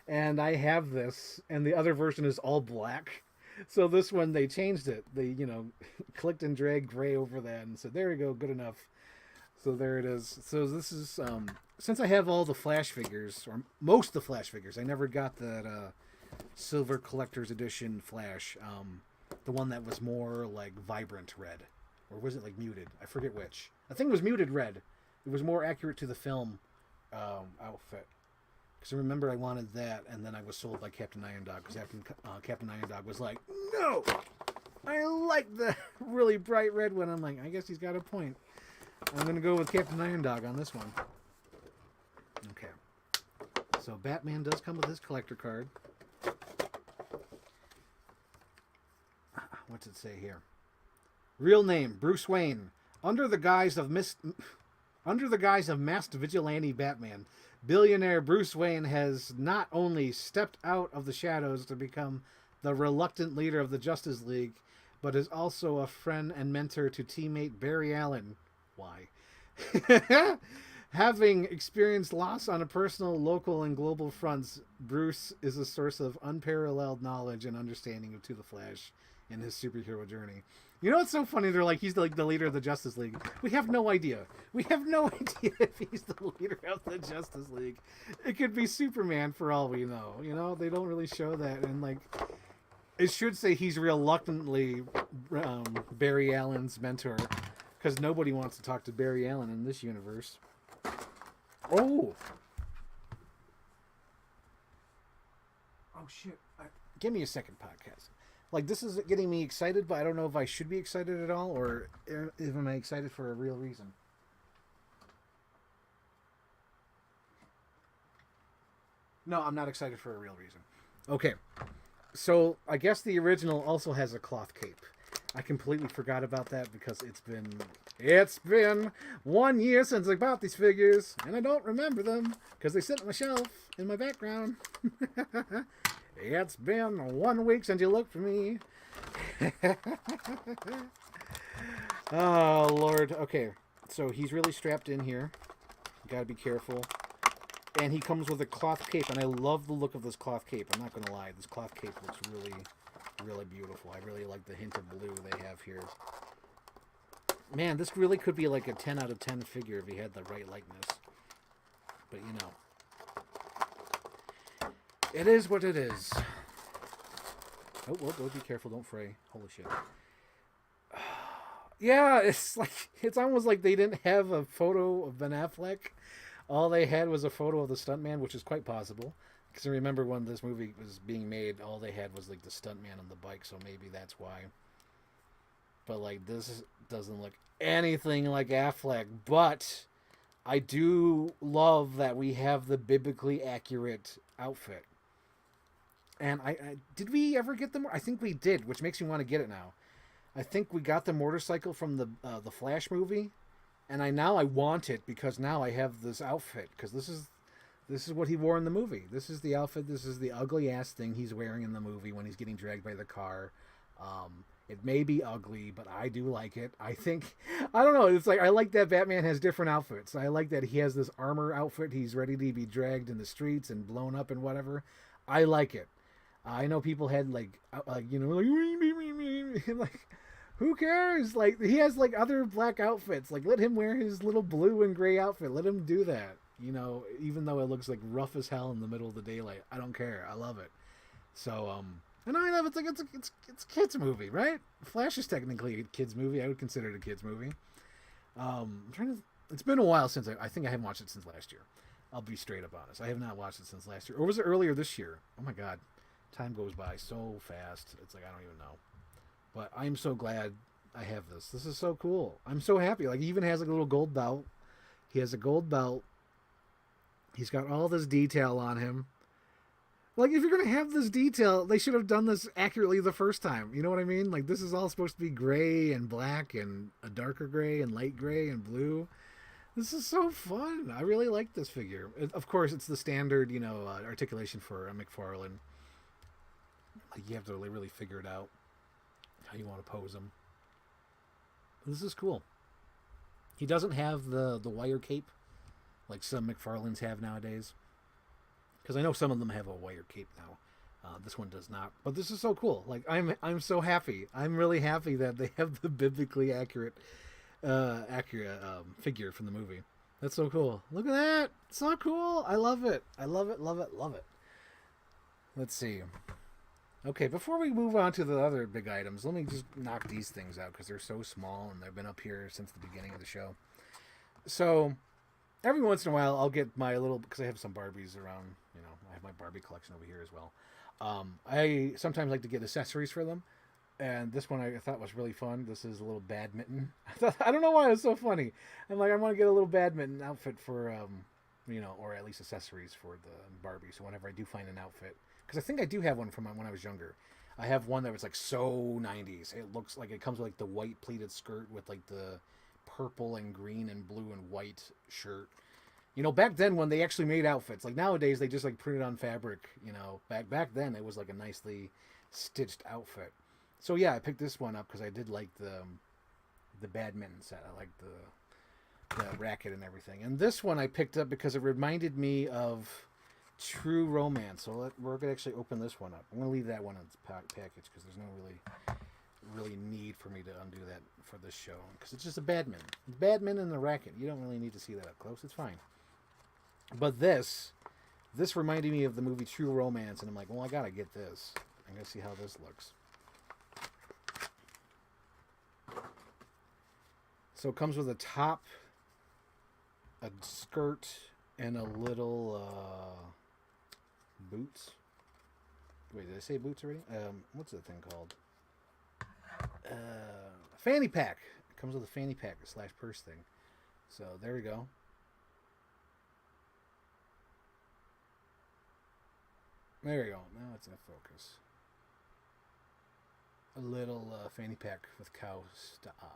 S1: and I have this, and the other version is all black. So this one, they changed it. They, clicked and dragged gray over that and said, there we go, good enough. So there it is. So this is, since I have all the Flash figures, or most of the Flash figures, I never got that Silver Collector's Edition Flash. The one that was more like vibrant red. Or was it like muted? I forget which. I think it was muted red. It was more accurate to the film outfit. Because I remember I wanted that, and then I was sold by Captain Iron Dog, because Captain Iron Dog was like, no! I like the really bright red one. I'm like, I guess he's got a point. I'm going to go with Captain Iron Dog on this one. Okay. So Batman does come with his collector card. What's it say here? Real name, Bruce Wayne. Under the guise of masked vigilante Batman, billionaire Bruce Wayne has not only stepped out of the shadows to become the reluctant leader of the Justice League, but is also a friend and mentor to teammate Barry Allen. Why? Having experienced loss on a personal, local, and global fronts, Bruce is a source of unparalleled knowledge and understanding to the Flash in his superhero journey. You know what's so funny? They're like, he's like the leader of the Justice League. We have no idea. We have no idea if he's the leader of the Justice League. It could be Superman for all we know. They don't really show that. And like, it should say he's reluctantly Barry Allen's mentor, because nobody wants to talk to Barry Allen in this universe. Oh! Oh, shit. Give me a second, podcast. Like, this is getting me excited, but I don't know if I should be excited at all, or if am I excited for a real reason. No, I'm not excited for a real reason. Okay. So, I guess the original also has a cloth cape. I completely forgot about that because it's been 1 year since I bought these figures, and I don't remember them because they sit on my shelf in my background. It's been 1 week since you looked for me. Oh, Lord. Okay, so he's really strapped in here. Gotta be careful. And he comes with a cloth cape, and I love the look of this cloth cape. I'm not going to lie. This cloth cape looks really, really beautiful. I really like the hint of blue they have here. Man, this really could be like a 10 out of 10 figure if he had the right likeness. But, it is what it is. Oh, be careful. Don't fray. Holy shit. Yeah, it's almost like they didn't have a photo of Ben Affleck. All they had was a photo of the stuntman, which is quite possible. Because I remember when this movie was being made, all they had was like the stuntman on the bike, so maybe that's why. But like, this doesn't look anything like Affleck. But I do love that we have the biblically accurate outfit. And I did we ever get them? I think we did, which makes me want to get it now. I think we got the motorcycle from the Flash movie, and I want it because now I have this outfit, because this is what he wore in the movie. This is the outfit. This is the ugly ass thing he's wearing in the movie when he's getting dragged by the car. It may be ugly, but I do like it. I don't know. It's like, I like that Batman has different outfits. I like that he has this armor outfit. He's ready to be dragged in the streets and blown up and whatever. I like it. I know people had like who cares? Like, he has like other black outfits. Like, let him wear his little blue and gray outfit. Let him do that. You know, even though it looks like rough as hell in the middle of the daylight, I don't care. I love it. So, and I know it's a kids movie, right? Flash is technically a kids movie. I would consider it a kids movie. I'm trying to. It's been a while since I think I haven't watched it since last year. I'll be straight up honest. I have not watched it since last year, or was it earlier this year? Oh my god, time goes by so fast. It's like I don't even know. But I'm so glad I have this. This is so cool. I'm so happy. Like he even has like a little gold belt. He has a gold belt. He's got all this detail on him. Like, if you're going to have this detail, they should have done this accurately the first time. You know what I mean? Like, this is all supposed to be gray and black and a darker gray and light gray and blue. This is so fun. I really like this figure. Of course, it's the standard, you know, articulation for a McFarlane. Like, you have to really figure it out how you want to pose him. This is cool. He doesn't have the wire cape like some McFarlanes have nowadays. Because I know some of them have a wire cape now. This one does not. But this is so cool. Like I'm so happy. I'm really happy that they have the biblically accurate figure from the movie. That's so cool. Look at that. It's so cool. I love it. I love it, love it, love it. Let's see. Okay, before we move on to the other big items, let me just knock these things out because they're so small and they've been up here since the beginning of the show. So, every once in a while, I'll get my little, because I have some Barbies around, you know, I have my Barbie collection over here as well. I sometimes like to get accessories for them, and this one I thought was really fun. This is a little badminton. I don't know why it's so funny. I'm like, I want to get a little badminton outfit for, you know, or at least accessories for the Barbie. So whenever I do find an outfit, because I think I do have one from when I was younger. I have one that was like so 90s. It looks like it comes with like the white pleated skirt with like the purple and green and blue and white shirt. You know, back then when they actually made outfits, like nowadays they just like printed on fabric, you know. Back then it was like a nicely stitched outfit. So yeah, I picked this one up because I did like the badminton set. I like the racket and everything. And this one I picked up because it reminded me of True Romance. So we're going to actually open this one up. I'm going to leave that one in its package because there's no really need for me to undo that for this show because it's just a badminton and the racket. You don't really need to see that up close. It's fine. But this reminded me of the movie True Romance, and I'm like, well, I gotta get this. I'm gonna see how this looks. So it comes with a top, a skirt, and a little boots. Wait, did I say boots already? What's that thing called? Fanny pack. It comes with a fanny pack / purse thing. So there we go. There we go. Now it's in focus. A little fanny pack with cow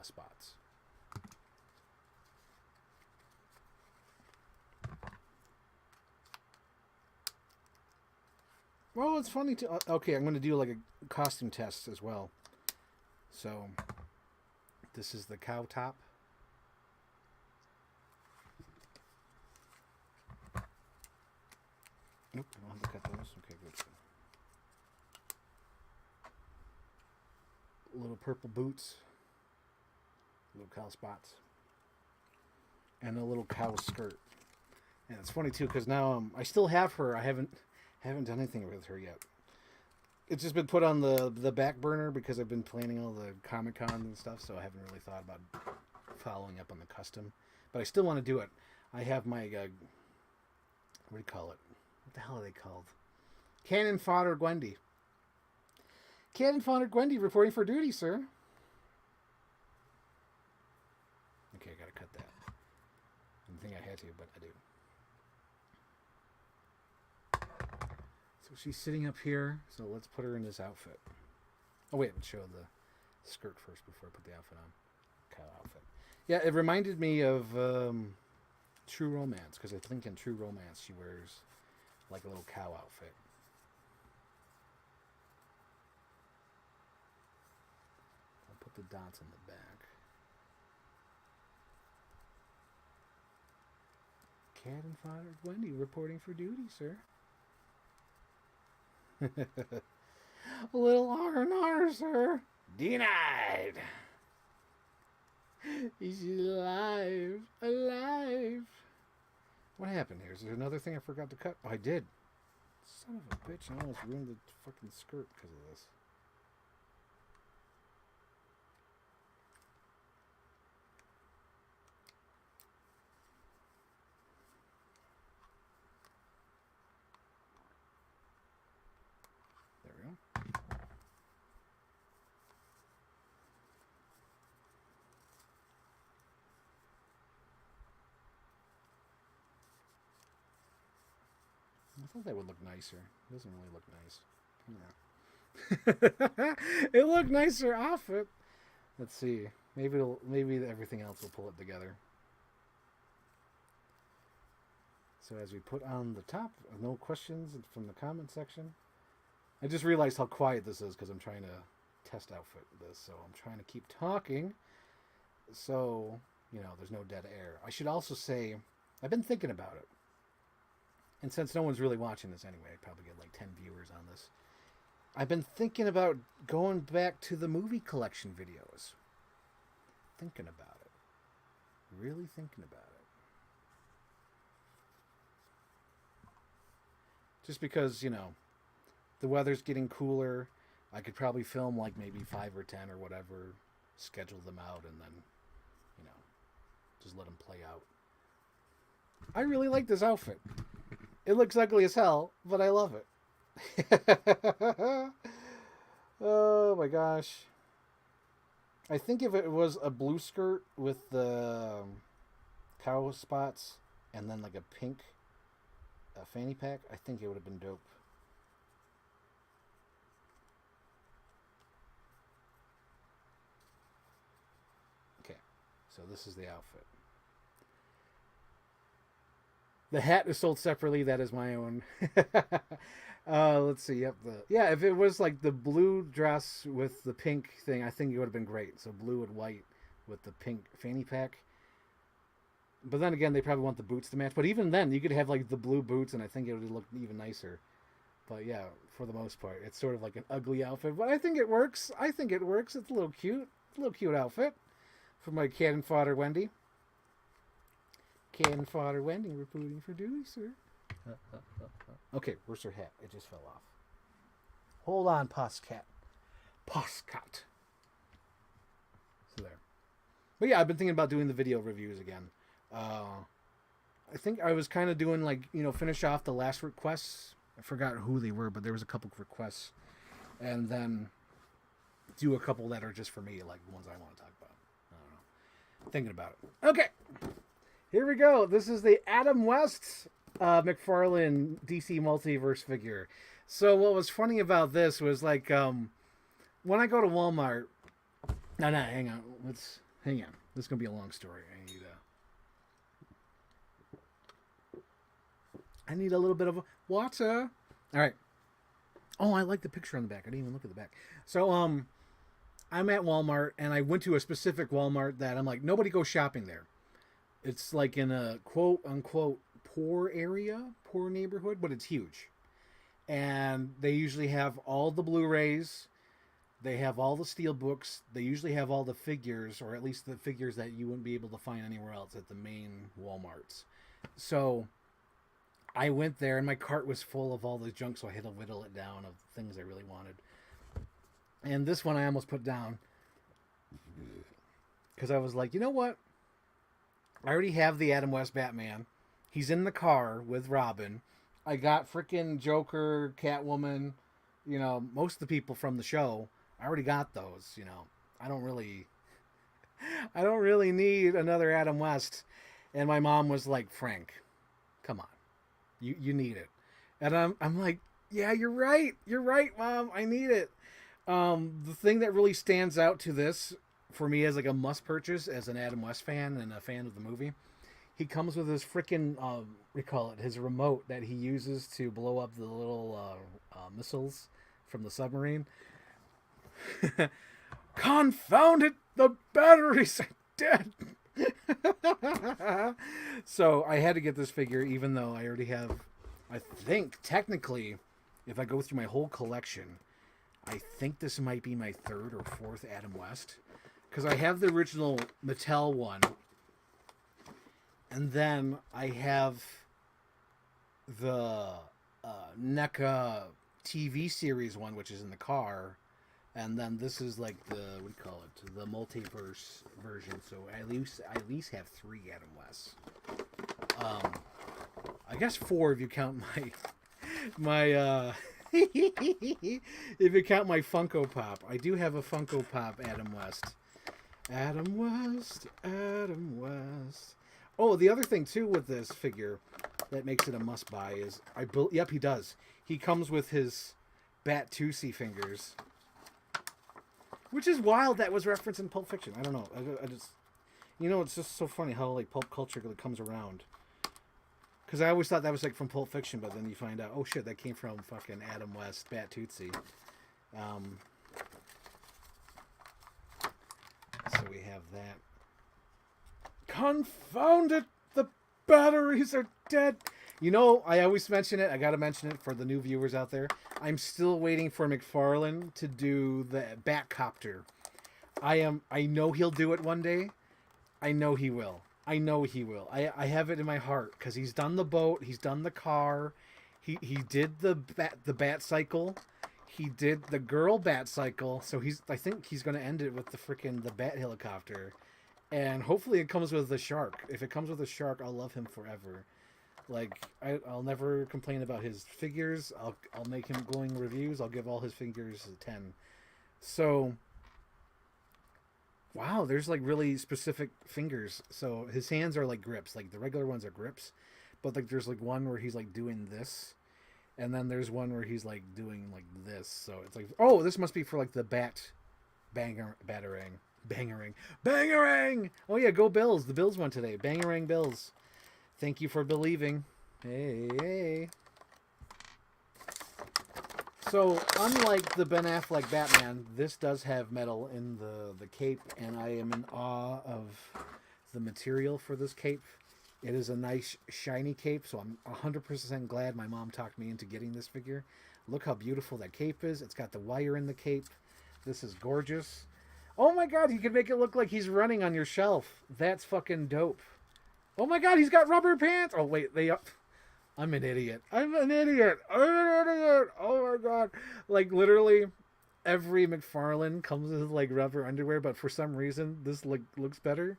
S1: spots. Well, it's funny too. Okay, I'm going to do like a costume test as well. So, this is the cow top. Nope, I don't have to cut those. Okay, good. Little purple boots. Little cow spots. And a little cow skirt. And it's funny too, because now I still have her. I haven't done anything with her yet. It's just been put on the back burner because I've been planning all the Comic-Con and stuff, so I haven't really thought about following up on the custom. But I still want to do it. I have my, what do you call it? What the hell are they called? Cannon Fodder Gwendy. Cannon Fodder Gwendy reporting for duty, sir. Okay, I gotta cut that. I didn't think I had to, but I do. So she's sitting up here, so let's put her in this outfit. Oh wait, let's show the skirt first before I put the outfit on. Cow outfit. Yeah, it reminded me of True Romance, because I think in True Romance she wears like a little cow outfit. I'll put the dots on the back. Cat and Fodder Wendy reporting for duty, sir. A little R&R, sir. Denied. He's alive. Alive. What happened here? Is there another thing I forgot to cut? Oh, I did. Son of a bitch, I almost ruined the fucking skirt because of this. There we go. I thought that would look nicer. It doesn't really look nice. Yeah. It looked nicer off it. Let's see. Maybe everything else will pull it together. So as we put on the top, no questions from the comment section. I just realized how quiet this is because I'm trying to test outfit this. So I'm trying to keep talking. So, there's no dead air. I should also say, I've been thinking about it. And since no one's really watching this anyway, I'd probably get like 10 viewers on this. I've been thinking about going back to the movie collection videos. Thinking about it. Really thinking about it. Just because, the weather's getting cooler. I could probably film like maybe 5 or 10 or whatever. Schedule them out and then, just let them play out. I really like this outfit. It looks ugly as hell, but I love it. Oh my gosh. I think if it was a blue skirt with the cow spots and then like a pink fanny pack, I think it would have been dope. Okay, so this is the outfit. The hat is sold separately. That is my own. Let's see. Yep. If it was like the blue dress with the pink thing, I think it would have been great. So blue and white with the pink fanny pack. But then again, they probably want the boots to match. But even then, you could have like the blue boots, and I think it would look even nicer. But yeah, for the most part, it's sort of like an ugly outfit. But I think it works. It's a little cute. A little cute outfit for my cannon fodder Wendy. Cannon fodder Wendy reporting for duty, sir. Okay, where's her hat? It just fell off. Hold on, Postcat. Postcat. So there. But yeah, I've been thinking about doing the video reviews again. I think I was kind of doing like, finish off the last requests. I forgot who they were, but there was a couple requests. And then do a couple that are just for me, like the ones I want to talk about. I don't know. Thinking about it. Okay. Here we go. This is the Adam West McFarlane DC Multiverse figure. So what was funny about this was like when I go to Walmart. No, hang on. Hang on. This is gonna be a long story. I need a little bit of water. All right. Oh, I like the picture on the back. I didn't even look at the back. So I'm at Walmart and I went to a specific Walmart that I'm like, nobody goes shopping there. It's like in a quote unquote poor area, poor neighborhood, but it's huge. And they usually have all the Blu-rays. They have all the steel books. They usually have all the figures, or at least the figures that you wouldn't be able to find anywhere else at the main Walmarts. So I went there and my cart was full of all the junk, so I had to whittle it down of things I really wanted. And this one I almost put down because I was like, you know what? I already have the Adam West Batman. He's in the car with Robin. I got freaking Joker, Catwoman, most of the people from the show. I already got those, I don't really need another Adam West. And my mom was like, Frank, come on. You need it. And I'm like, yeah, you're right. You're right, Mom. I need it. The thing that really stands out to this for me as like a must purchase as an Adam West fan and a fan of the movie, he comes with his freaking his remote that he uses to blow up the little missiles from the submarine. Confound it, the batteries are dead. So I had to get this figure, even though I already have, I think technically, if I go through my whole collection, I think this might be my third or fourth Adam West. Because I have the original Mattel one. And then I have the NECA TV series one, which is in the car, and then this is like the, what do you call it, the multiverse version. So I at least have 3 Adam West. I guess 4 if you count my if you count my Funko Pop. I do have a Funko Pop Adam West. Adam West, Adam West. Oh, the other thing too with this figure that makes it a must buy is yep, he does. He comes with his Bat-Tootsie fingers, which is wild. That was referenced in Pulp Fiction. I don't know. I just, it's just so funny how like pulp culture comes around. Because I always thought that was like from Pulp Fiction, but then you find out, oh shit, that came from fucking Adam West Bat-Tootsie. So we have that. Confound it! The batteries are dead! I always mention it. I gotta mention it for the new viewers out there. I'm still waiting for McFarlane to do the Batcopter. I know he'll do it one day. I know he will. I have it in my heart because he's done the boat. He's done the car. He did the bat cycle. He did the girl bat cycle. So I think he's going to end it with the bat helicopter. And hopefully it comes with the shark. If it comes with a shark, I'll love him forever. Like, I'll never complain about his figures. I'll make him glowing reviews. I'll give all his figures a 10. So, wow, there's like really specific fingers. So his hands are like grips. Like the regular ones are grips. But like there's like one where he's like doing this. And then there's one where he's like doing like this. So it's like, oh, this must be for like the Bangarang. Oh yeah, go Bills. The Bills won today. Bangarang Bills. Thank you for believing. Hey. So, unlike the Ben Affleck Batman, this does have metal in the cape, and I am in awe of the material for this cape. It is a nice, shiny cape, so I'm 100% glad my mom talked me into getting this figure. Look how beautiful that cape is. It's got the wire in the cape. This is gorgeous. Oh my god, you can make it look like he's running on your shelf. That's fucking dope. Oh my god, he's got rubber pants. Oh wait, I'm an idiot. Oh my god. Like literally every McFarlane comes with like rubber underwear, but for some reason this looks better.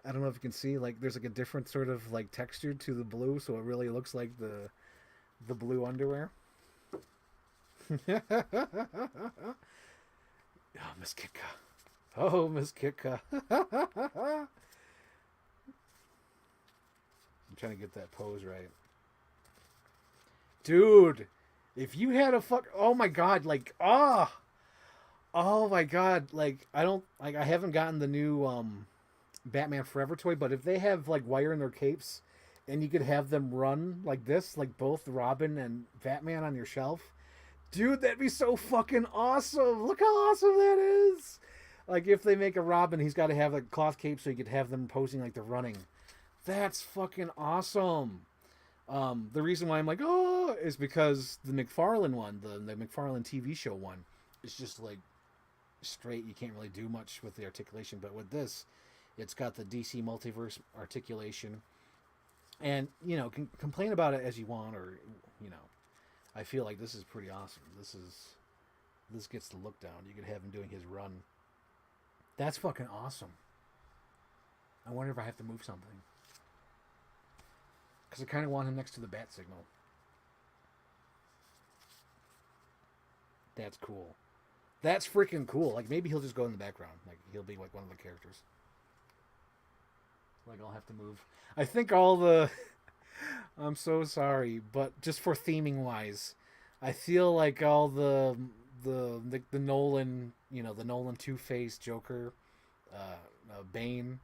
S1: I don't know if you can see, like there's like a different sort of like texture to the blue, so it really looks like the blue underwear. Oh, Miss Kitka. Oh, Miss Kitka. I'm trying to get that pose right. Dude, if you had a oh my god, like, oh my god, like, I haven't gotten the new, Batman Forever toy, but if they have, like, wire in their capes, and you could have them run like this, like both Robin and Batman on your shelf, dude, that'd be so fucking awesome. Look how awesome that is. Like, if they make a Robin, he's got to have a cloth cape so you could have them posing like they're running. That's fucking awesome. The reason why I'm like, oh, is because the McFarlane one, the McFarlane TV show one, is just like straight. You can't really do much with the articulation, but with this, it's got the DC multiverse articulation. And, complain about it as you want, or, I feel like this is pretty awesome. This gets the look down. You could have him doing his run. That's fucking awesome. I wonder if I have to move something. Because I kind of want him next to the bat signal. That's cool. That's freaking cool. Like, maybe he'll just go in the background. Like, he'll be, like, one of the characters. Like, I'll have to move. I think all the... I'm so sorry, but just for theming-wise, I feel like all the Nolan, the Nolan Two-Face Joker, Bane...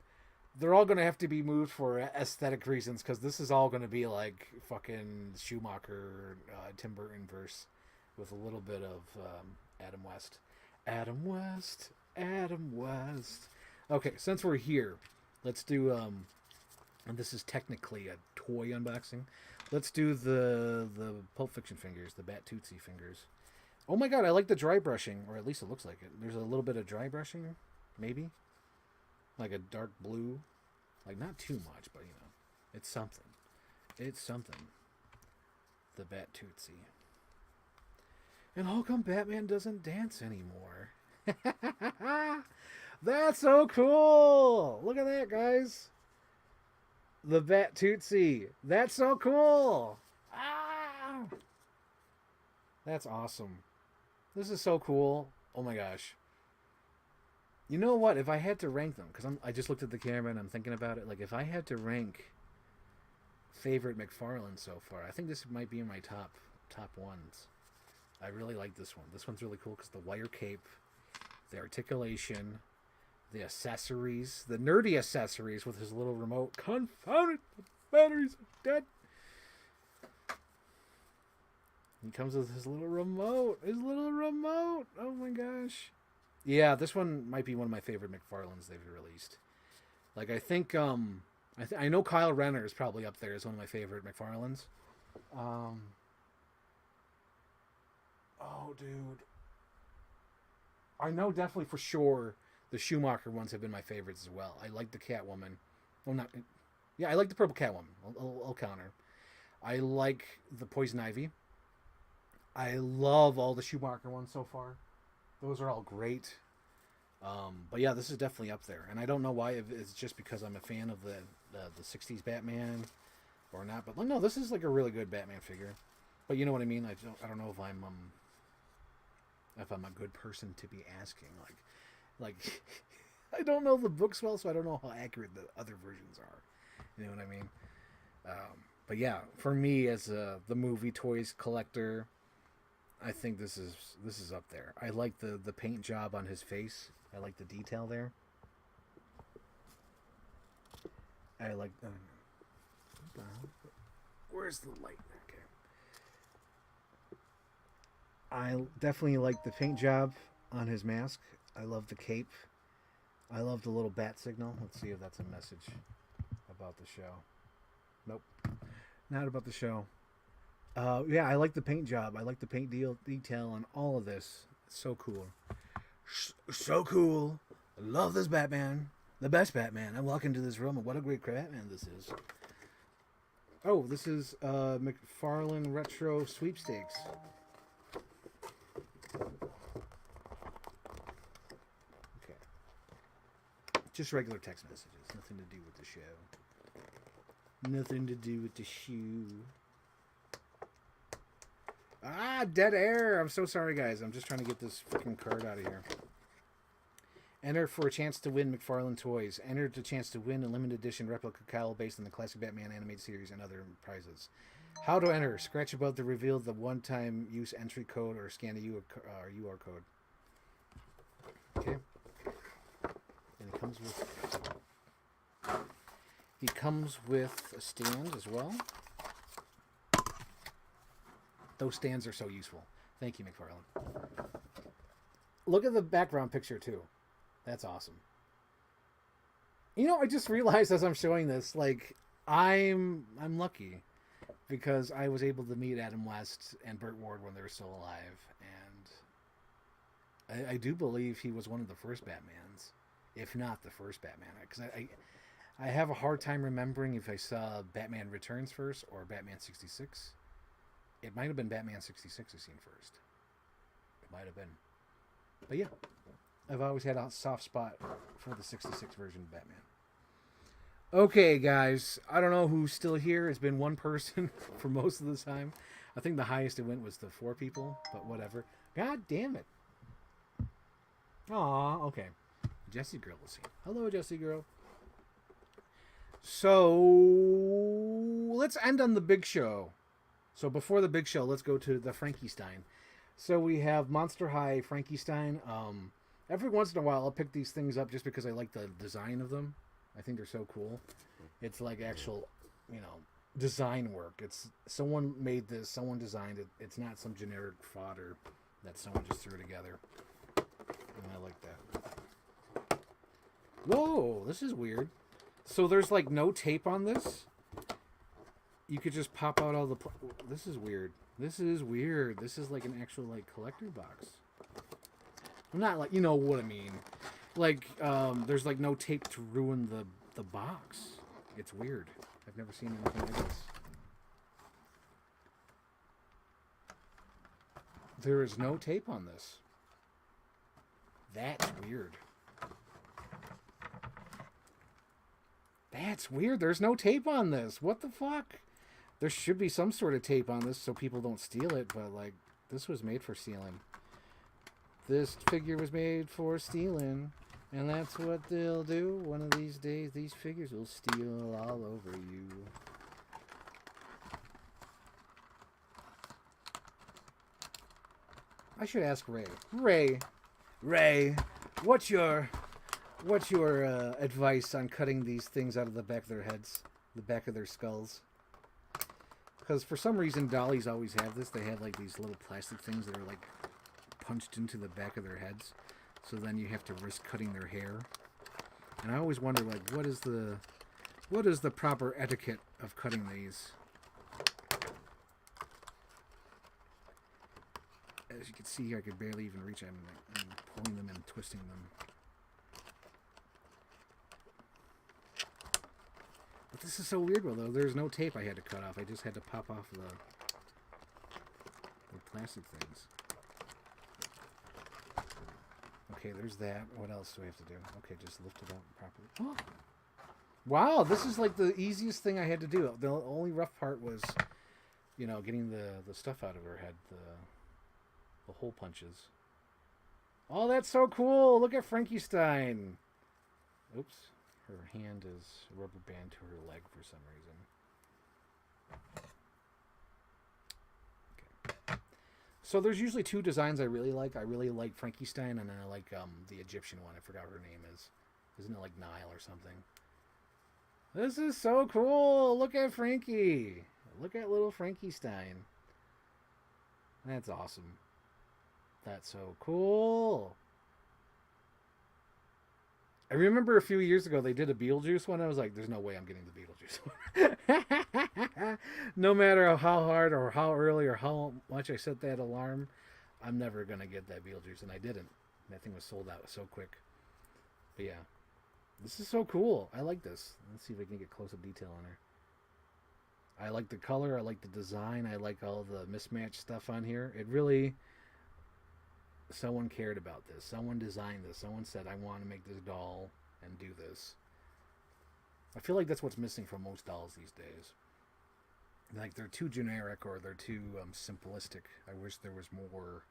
S1: They're all going to have to be moved for aesthetic reasons, because this is all going to be like fucking Schumacher, Tim Burton verse with a little bit of Adam West. Adam West. Okay, since we're here, let's do, and this is technically a toy unboxing, let's do the Pulp Fiction figures, the Bat-Tootsie fingers. Oh my god, I like the dry brushing, or at least it looks like it. There's a little bit of dry brushing, maybe? Like a dark blue. Like, not too much, but, it's something. It's something. the Bat Tootsie. And how come Batman doesn't dance anymore? That's so cool! Look at that, guys. The Bat Tootsie. That's so cool! Ah! That's awesome. This is so cool. Oh my gosh. You know what? If I had to rank them, because I just looked at the camera and I'm thinking about it. Like, if I had to rank favorite McFarlane so far, I think this might be in my top ones. I really like this one. This one's really cool because the wire cape, the articulation, the accessories, the nerdy accessories with his little remote. Confound it, the batteries are dead. He comes with his little remote. His little remote. Oh my gosh. Yeah, this one might be one of my favorite McFarlanes they've released. Like, I think, I know Kyle Renner is probably up there as one of my favorite McFarlanes. Oh, dude. I know definitely for sure the Schumacher ones have been my favorites as well. I like the Catwoman. Well, not... Yeah, I like the Purple Catwoman. I'll counter. I like the Poison Ivy. I love all the Schumacher ones so far. Those are all great. But yeah, this is definitely up there. And I don't know why, if it's just because I'm a fan of the 60s Batman or not. But no, this is like a really good Batman figure. But you know what I mean? I don't know if I'm a good person to be asking. Like I don't know the books well, so I don't know how accurate the other versions are. You know what I mean? But yeah, for me as the movie toys collector, I think this is up there. I like the paint job on his face. I like the detail there. I like... where's the light? Okay. I definitely like the paint job on his mask. I love the cape. I love the little bat signal. Let's see if that's a message about the show. Nope. Not about the show. Yeah, I like the paint job. I like the paint detail on all of this. It's so cool. So cool. I love this Batman. The best Batman. I walk into this room and what a great Batman this is. Oh, this is McFarlane Retro Sweepstakes. Okay. Just regular text messages. Nothing to do with the show. Nothing to do with the shoe. Ah, dead air. I'm so sorry, guys. I'm just trying to get this freaking card out of here. Enter for a chance to win McFarlane toys. Enter the chance to win a limited edition replica cowl based on the classic Batman animated series and other prizes. How to enter? Scratch above to reveal the one-time use entry code or scan a UR code. Okay. And he comes with a stand as well. Those stands are so useful. Thank you, McFarlane. Look at the background picture, too. That's awesome. You know, I just realized as I'm showing this, like, I'm lucky because I was able to meet Adam West and Burt Ward when they were still alive. And I do believe he was one of the first Batmans, if not the first Batman. Because I have a hard time remembering if I saw Batman Returns first or Batman 66. It might have been Batman 66 I seen first. It might have been. But yeah, I've always had a soft spot for the 66 version of Batman. Okay, guys. I don't know who's still here. It's been one person for most of the time. I think the highest it went was to 4 people, but whatever. God damn it. Aw, okay. Jessie Girl will see. Hello, Jessie Girl. So, let's end on the big show. So before the big show, let's go to the Frankenstein. So we have Monster High Frankenstein. Every once in a while, I'll pick these things up just because I like the design of them. I think they're so cool. It's like actual, design work. It's someone made this, someone designed it. It's not some generic fodder that someone just threw together. And I like that. Whoa, this is weird. So there's like no tape on this. You could just pop out all the... This is weird. This is weird. This is like an actual, like, collector box. I'm not like... You know what I mean. Like, there's, like, no tape to ruin the box. It's weird. I've never seen anything like this. There is no tape on this. That's weird. That's weird. There's no tape on this. What the fuck? There should be some sort of tape on this so people don't steal it, but like, this was made for stealing. This figure was made for stealing, and that's what they'll do. One of these days, these figures will steal all over you. I should ask Ray. Ray, what's your advice on cutting these things out of the back of their heads, the back of their skulls? Because for some reason, dollies always have this. They have like these little plastic things that are like punched into the back of their heads. So then you have to risk cutting their hair. And I always wonder, like, what is the proper etiquette of cutting these? As you can see here, I could barely even reach them. I'm pulling them and twisting them. But this is so weird, though. There's no tape I had to cut off. I just had to pop off the plastic things. Okay, there's that. What else do I have to do? Okay, just lift it up properly. Oh. Wow, this is like the easiest thing I had to do. The only rough part was, you know, getting the stuff out of her head, the hole punches. Oh, that's so cool! Look at Frankenstein. Oops. Her hand is a rubber band to her leg for some reason. Okay. So there's usually two designs I really like. I really like Frankenstein, and then I like the Egyptian one. I forgot what her name is. Isn't it like Nile or something? This is so cool! Look at Frankie! Look at little Frankenstein. That's awesome. That's so cool! I remember a few years ago they did a Beetlejuice one. I was like, there's no way I'm getting the Beetlejuice one. No matter how hard or how early or how much I set that alarm, I'm never going to get that Beetlejuice. And I didn't. That thing was sold out so quick. But yeah. This is so cool. I like this. Let's see if I can get close-up detail on her. I like the color. I like the design. I like all the mismatched stuff on here. It really... Someone cared about this. Someone designed this. Someone said, I want to make this doll and do this. I feel like that's what's missing from most dolls these days. Like, they're too generic or they're too simplistic. I wish there was more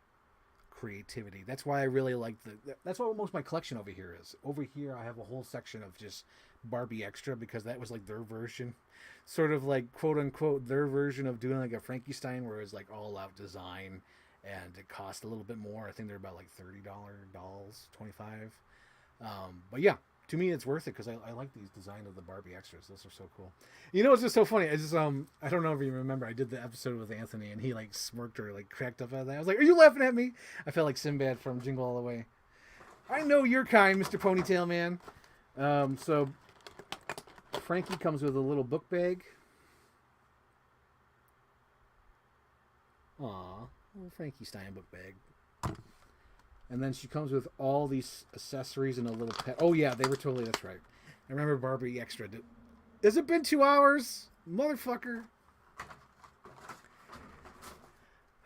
S1: creativity. That's why I really like that's what most of my collection over here is. Over here, I have a whole section of just Barbie Extra because that was like their version. Sort of like, quote unquote, their version of doing like a Frankenstein where it's like all out design. And it cost a little bit more. I think they're about like $30 dolls, $25. But yeah, to me it's worth it because I like these design of the Barbie extras. Those are so cool. You know, it's just so funny. I just I don't know if you remember. I did the episode with Anthony, and he like smirked or like cracked up at that. I was like, "Are you laughing at me?" I felt like Sinbad from Jingle All the Way. I know you're kind, Mr. Ponytail Man. So Frankie comes with a little book bag. Aww. Little Frankenstein book bag. And then she comes with all these accessories and a little pet. Oh, yeah, they were totally, that's right. I remember Barbie Extra. Has it been 2 hours? Motherfucker.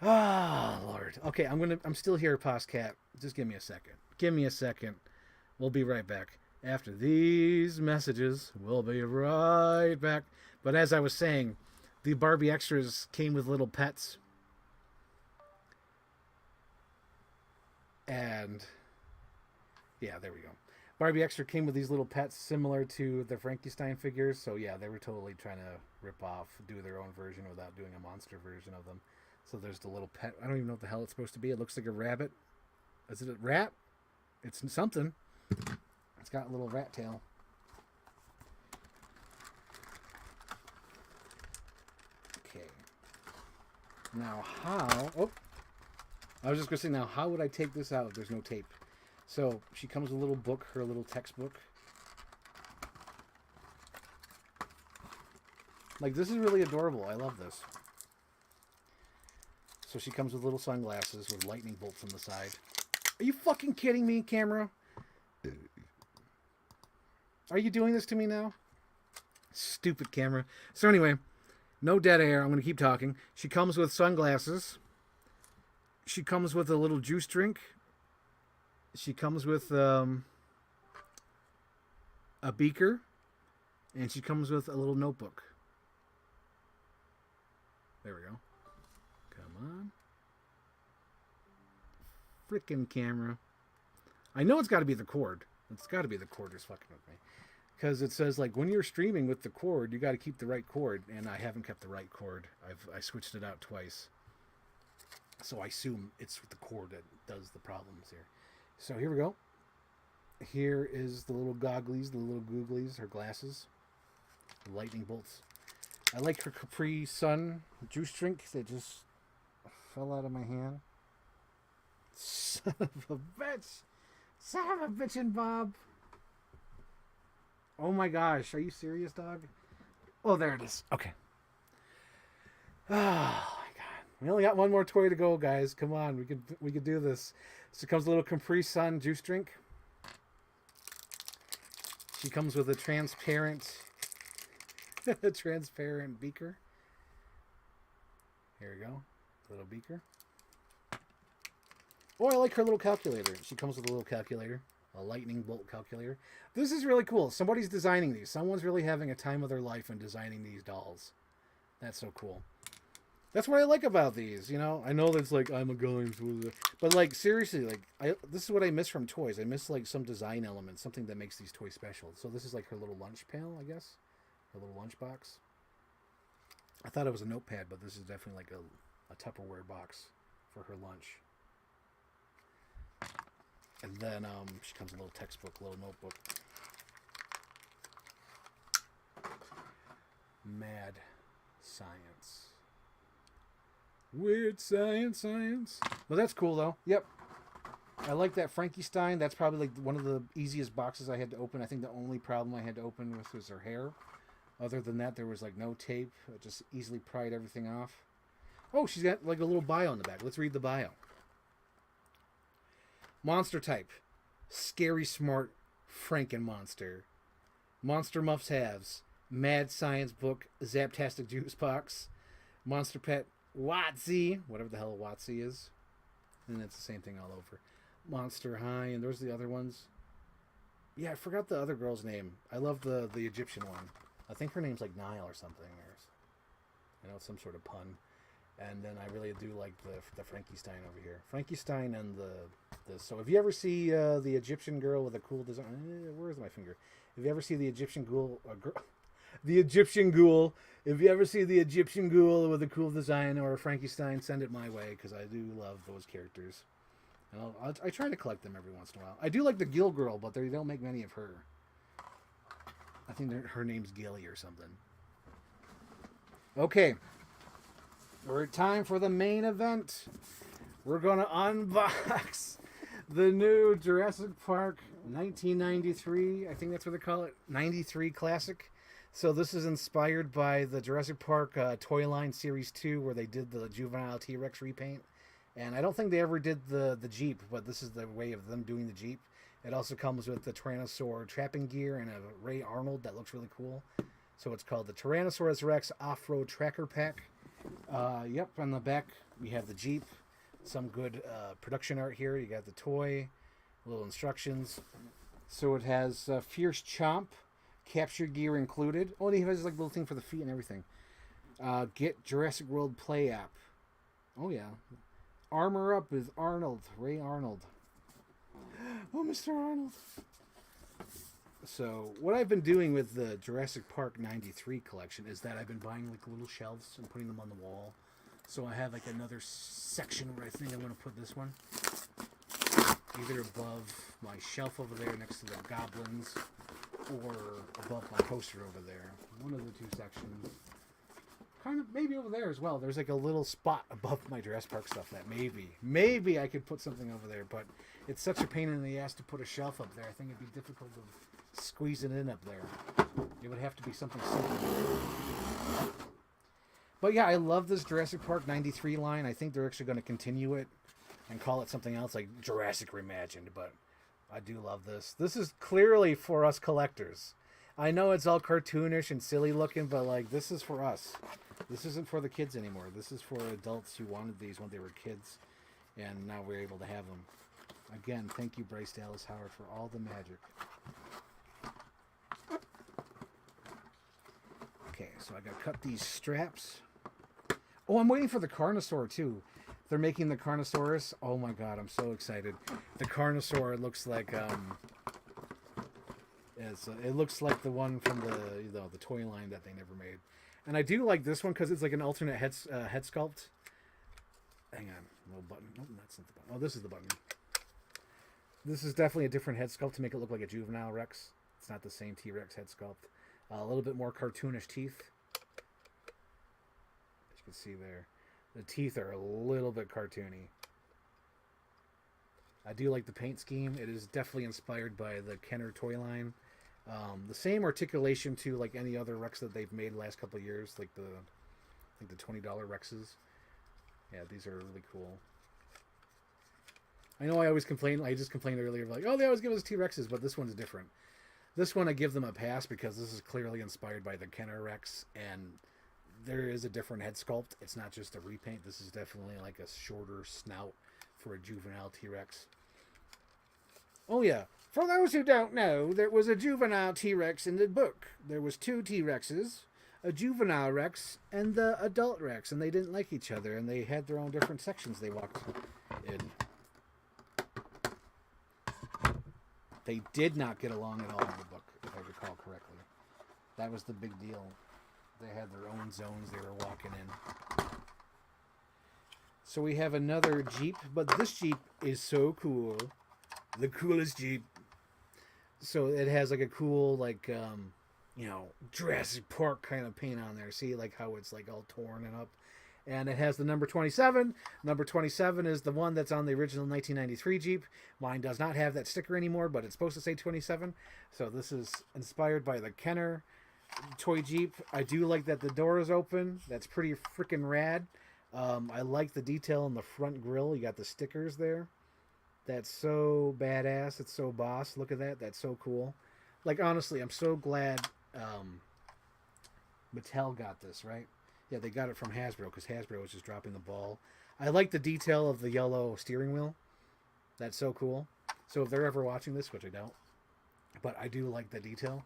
S1: Ah, Lord. Okay, I'm still here, Postcat. Just give me a second. Give me a second. We'll be right back. After these messages, we'll be right back. But as I was saying, the Barbie Extras came with little pets. And yeah, there we go. Barbie Extra came with these little pets similar to the Frankenstein figures. So yeah, they were totally trying to rip off, do their own version without doing a monster version of them. So there's the little pet. I don't even know what the hell it's supposed to be. It looks like a rabbit. Is it a rat? It's something. It's got a little rat tail. Okay. Now how... Oh. I was just going to say, now, how would I take this out if there's no tape? So, she comes with a little book, her little textbook. Like, this is really adorable. I love this. So, she comes with little sunglasses with lightning bolts on the side. Are you fucking kidding me, camera? Are you doing this to me now? Stupid camera. So, anyway, no dead air. I'm going to keep talking. She comes with sunglasses. She comes with a little juice drink. She comes with a beaker. And she comes with a little notebook. There we go. Come on. Frickin' camera. I know it's got to be the cord. It's got to be the cord that's fucking with me. Because it says, like, when you're streaming with the cord, you got to keep the right cord. And I haven't kept the right cord. I switched it out twice. So I assume it's the cord that does the problems here. So here we go. Here is the little gogglies, the little googlies, her glasses. Lightning bolts. I like her Capri Sun juice drink that just fell out of my hand. Son of a bitch. Son of a bitchin' Bob. Oh my gosh. Are you serious, dog? Oh, there it is. Okay. Oh my god. We only got one more toy to go, guys. Come on. We could do this. So it comes a little Capri Sun juice drink. She comes with a transparent beaker. Here we go. Little beaker. Oh, I like her little calculator. She comes with a little calculator. A lightning bolt calculator. This is really cool. Somebody's designing these. Someone's really having a time of their life in designing these dolls. That's so cool. That's what I like about these, you know? I know that's like, I'm a guy, but like, seriously, like, this is what I miss from toys. I miss, like, some design element, something that makes these toys special. So this is like her little lunch pail, I guess. Her little lunch box. I thought it was a notepad, but this is definitely like a Tupperware box for her lunch. And then she comes with a little textbook, a little notebook. Mad science. Weird science. But that's cool, though. Yep. I like that Frankenstein. That's probably like one of the easiest boxes I had to open. I think the only problem I had to open with was her hair. Other than that, there was like no tape. It just easily pried everything off. Oh, she's got like a little bio in the back. Let's read the bio. Monster type. Scary smart Franken-monster. Monster must-haves. Mad science book. Zaptastic juice box. Monster pet. Watsy. Whatever the hell a Watsy is. And it's the same thing all over. Monster High. And there's the other ones. Yeah, I forgot the other girl's name. I love the Egyptian one. I think her name's like Nile or something. I know it's some sort of pun. And then I really do like the Frankenstein over here. Frankenstein and the so if you ever see the Egyptian girl with a cool design, where's my finger? If you ever see the Egyptian ghoul, the Egyptian ghoul. If you ever see the Egyptian ghoul with a cool design or a Frankenstein, send it my way because I do love those characters. And I try to collect them every once in a while. I do like the Gill girl, but they don't make many of her. I think her name's Gilly or something. Okay. We're at time for the main event. We're going to unbox the new Jurassic Park 1993. I think that's what they call it. 93 Classic. So this is inspired by the Jurassic Park toy line Series 2 where they did the juvenile T-Rex repaint. And I don't think they ever did the Jeep, but this is the way of them doing the Jeep. It also comes with the Tyrannosaur trapping gear and a Ray Arnold that looks really cool. So it's called the Tyrannosaurus Rex Off-Road Tracker Pack. Yep, on the back we have the Jeep. Some good production art here. You got the toy, little instructions. So it has Fierce Chomp, capture gear included. Oh, and he has like a little thing for the feet and everything. Get Jurassic World Play app. Oh yeah. Armor Up with Arnold, Ray Arnold. Oh, Mr. Arnold. So what I've been doing with the Jurassic Park 93 collection is that I've been buying like little shelves and putting them on the wall. So I have like another section where I think I'm going to put this one. Either above my shelf over there next to the goblins or above my poster over there. One of the two sections. Kind of maybe over there as well. There's like a little spot above my Jurassic Park stuff that maybe I could put something over there, but it's such a pain in the ass to put a shelf up there. I think it'd be difficult to squeeze it in up there. It would have to be something simple. But yeah, I love this Jurassic Park 93 line. I think they're actually going to continue it and call it something else like Jurassic Reimagined, but I do love this. This is clearly for us collectors. I know it's all cartoonish and silly looking, but like this is for us. This isn't for the kids anymore. This is for adults who wanted these when they were kids. and now we're able to have them. Again, thank you, Bryce Dallas Howard, for all the magic. Okay, so I got to cut these straps. Oh, I'm waiting for the Carnosaur, too. They're making the Carnosaurus. Oh, my God, I'm so excited. The Carnosaur looks like... it looks like the one from the toy line that they never made. And I do like this one because it's like an alternate head sculpt. Hang on. No button. No, that's not the button. Oh, this is the button. This is definitely a different head sculpt to make it look like a juvenile Rex. It's not the same T-Rex head sculpt. A little bit more cartoonish teeth. As you can see there. The teeth are a little bit cartoony. I do like the paint scheme. It is definitely inspired by the Kenner toy line. The same articulation to like any other Rex that they've made the last couple of years, like the $20 Rexes. Yeah, these are really cool. I know I always complain. I just complained earlier, like, oh, they always give us T-Rexes, but this one's different. This one I give them a pass because this is clearly inspired by the Kenner Rex, and there is a different head sculpt. It's not just a repaint. This is definitely like a shorter snout for a juvenile T-Rex. Oh yeah, for those who don't know, there was a juvenile T-Rex in the book. There was 2 T-Rexes, a juvenile Rex and the adult Rex, and they didn't like each other, and they had their own different sections they walked in. They did not get along at all in the book, if I recall correctly. That was the big deal. They had their own zones they were walking in. So we have another Jeep, but this Jeep is so cool. The coolest Jeep. So it has like a cool, like, Jurassic Park kind of paint on there. See, like how it's like all torn and up. And it has the number 27. Number 27 is the one that's on the original 1993 Jeep. Mine does not have that sticker anymore, but it's supposed to say 27. So this is inspired by the Kenner toy Jeep. I do like that the door is open. That's pretty freaking rad. I like the detail in the front grille. You got the stickers there. That's so badass. It's so boss. Look at that. That's so cool. Like, honestly, I'm so glad Mattel got this, right? Yeah, they got it from Hasbro because Hasbro was just dropping the ball. I like the detail of the yellow steering wheel. That's so cool. So if they're ever watching this, which I don't, but I do like the detail.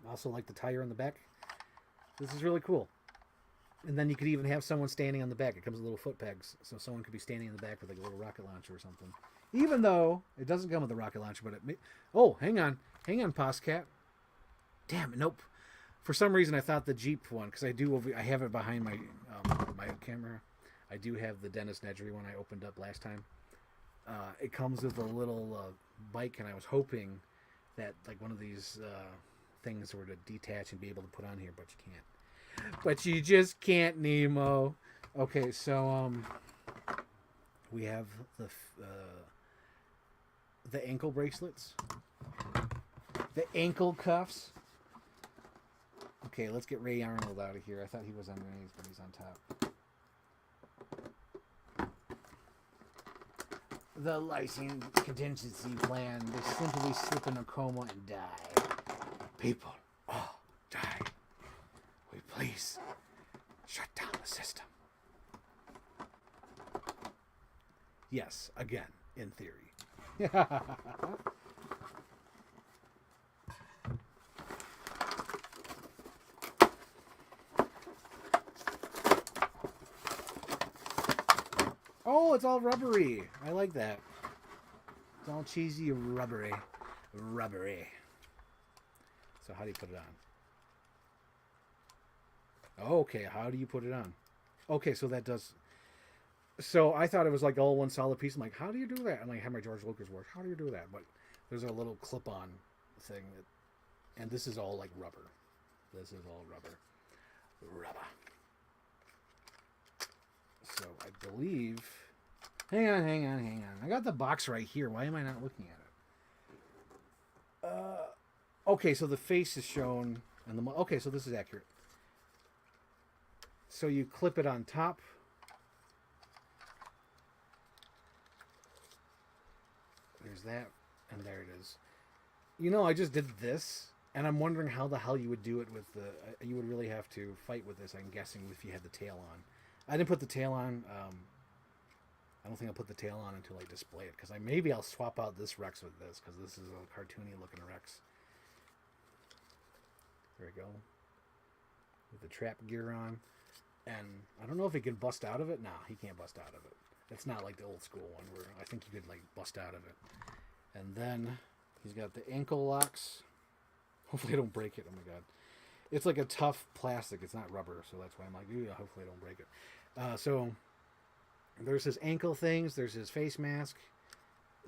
S1: I also like the tire in the back. This is really cool. And then you could even have someone standing on the back. It comes with little foot pegs, so someone could be standing in the back with like a little rocket launcher or something. Even though it doesn't come with a rocket launcher, but it may... Oh, hang on, Postcat. Damn it, nope. For some reason, I thought the Jeep one, because I have it behind my my camera. I do have the Dennis Nedry one I opened up last time. It comes with a little bike, and I was hoping that like one of these things were to detach and be able to put on here, but you can't. But you just can't, Nemo. Okay, so we have the ankle bracelets, the ankle cuffs. Okay, let's get Ray Arnold out of here. I thought he was underneath, but he's on top. The license contingency plan. They simply slip in a coma and die. People all die. We please shut down the system. Yes, again, in theory. Oh, it's all rubbery. I like that. It's all cheesy, rubbery. Rubbery. So how do you put it on? Okay, how do you put it on? Okay, so that does... So I thought it was like all one solid piece. I'm like, how do you do that? And I had my George Lucas work. How do you do that? But there's a little clip-on thing. And this is all like rubber. This is all rubber. Rubber. So I believe... Hang on. I got the box right here. Why am I not looking at it? Okay, so the face is shown. And okay, so this is accurate. So you clip it on top. There's that. And there it is. You know, I just did this. And I'm wondering how the hell you would do it with the... you would really have to fight with this, I'm guessing, if you had the tail on. I didn't put the tail on. I don't think I'll put the tail on until I display it, because maybe I'll swap out this Rex with this, because this is a cartoony looking Rex. There we go. With the trap gear on. And I don't know if he can bust out of it. Nah, he can't bust out of it. It's not like the old school one where I think you could like bust out of it. And then he's got the ankle locks. Hopefully I don't break it. Oh my god. It's like a tough plastic. It's not rubber, so that's why I'm like, yeah, hopefully I don't break it. So there's his ankle things. There's his face mask.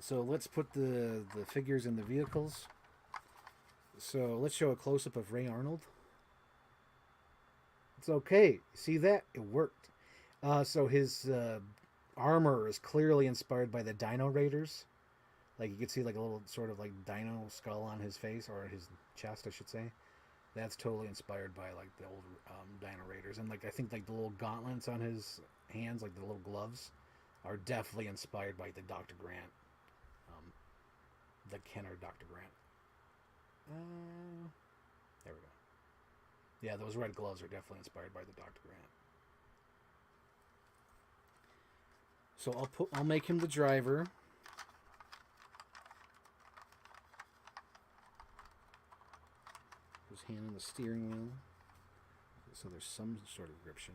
S1: So let's put the figures in the vehicles. So let's show a close-up of Ray Arnold. It's okay. See that? It worked. So his armor is clearly inspired by the Dino Raiders. Like you can see like a little sort of like dino skull on his face, or his chest, I should say. That's totally inspired by like the old Dino Raiders. And like I think like the little gauntlets on his hands, like the little gloves, are definitely inspired by the Dr. Grant. The Kenner Dr. Grant. There we go. Yeah, those red gloves are definitely inspired by the Dr. Grant. So I'll make him the driver. His hand on the steering wheel. So there's some sort of gription.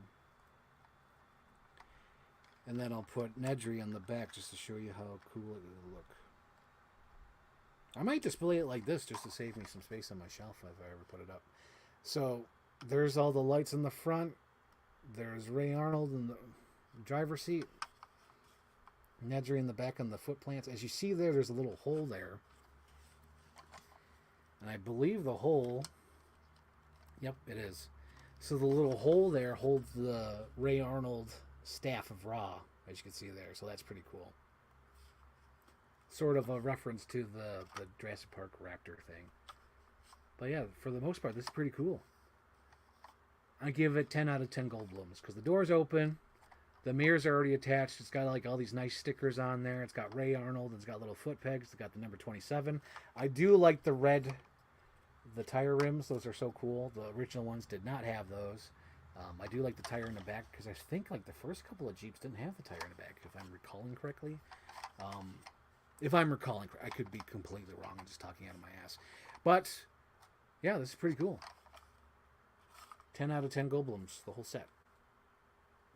S1: And then I'll put Nedry on the back just to show you how cool it will look. I might display it like this just to save me some space on my shelf if I ever put it up. So there's all the lights in the front. There's Ray Arnold in the driver's seat. Nedry in the back on the foot plants. As you see there, there's a little hole there. And I believe the hole... Yep, it is. So the little hole there holds the Ray Arnold staff of Ra, as you can see there. So that's pretty cool. Sort of a reference to the Jurassic Park raptor thing. But yeah, for the most part, this is pretty cool. I give it 10 out of 10 gold blooms because the door's open. The mirrors are already attached. It's got like all these nice stickers on there. It's got Ray Arnold. It's got little foot pegs. It's got the number 27. I do like the red, the tire rims. Those are so cool. The original ones did not have those. I do like the tire in the back because I think like the first couple of Jeeps didn't have the tire in the back, if I'm recalling correctly. If I'm recalling, I could be completely wrong. I'm just talking out of my ass. But, yeah, this is pretty cool. 10 out of 10 gold blooms, the whole set.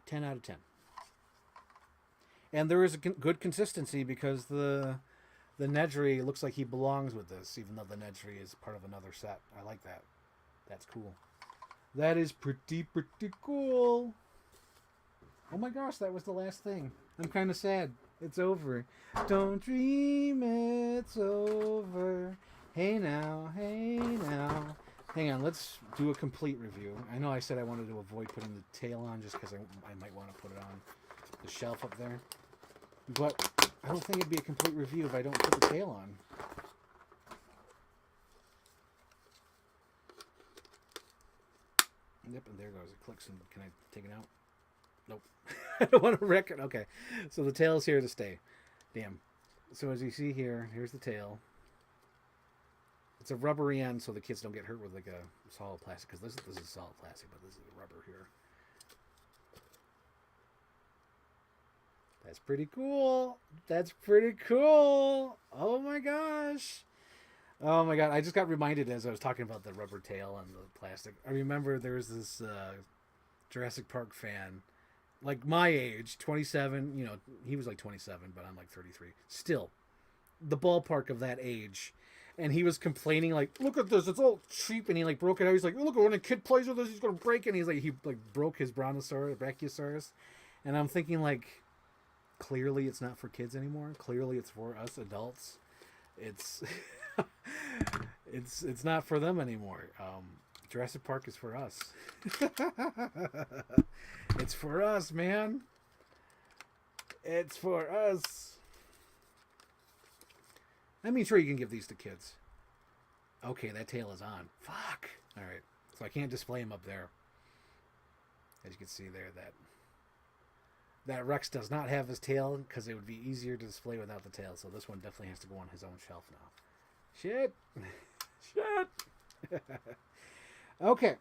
S1: 10 out of 10. And there is a good consistency because the Nedry looks like he belongs with this, even though the Nedry is part of another set. I like that. That's cool. That is pretty cool. Oh my gosh, that was the last thing. I'm kind of sad. It's over. Don't dream it's over. Hey now, hey now. Hang on, let's do a complete review. I know I said I wanted to avoid putting the tail on just because I might want to put it on the shelf up there. But I don't think it'd be a complete review if I don't put the tail on. Yep, and there goes. It clicks. And can I take it out? Nope. I don't want to wreck it. Okay. So the tail's here to stay. Damn. So as you see here, here's the tail. It's a rubbery end so the kids don't get hurt with like a solid plastic, because this is solid plastic, but this is rubber here. That's pretty cool. That's pretty cool. Oh my gosh. Oh my god. I just got reminded as I was talking about the rubber tail and the plastic. I remember there was this Jurassic Park fan, like my age, 27. You know, he was like 27, but I'm like 33. Still, the ballpark of that age. And he was complaining, like, look at this, it's all cheap. And he, like, broke it out. He's like, look, when a kid plays with this, he's going to break it. And he broke his Brachiosaurus. And I'm thinking, like, clearly it's not for kids anymore. Clearly it's for us adults. It's it's not for them anymore. Jurassic Park is for us. It's for us, man. It's for us. I mean, sure, you can give these to kids. Okay, that tail is on. Fuck. All right. So I can't display him up there. As you can see there, that Rex does not have his tail because it would be easier to display without the tail. So this one definitely has to go on his own shelf now. Shit. Shit. Okay.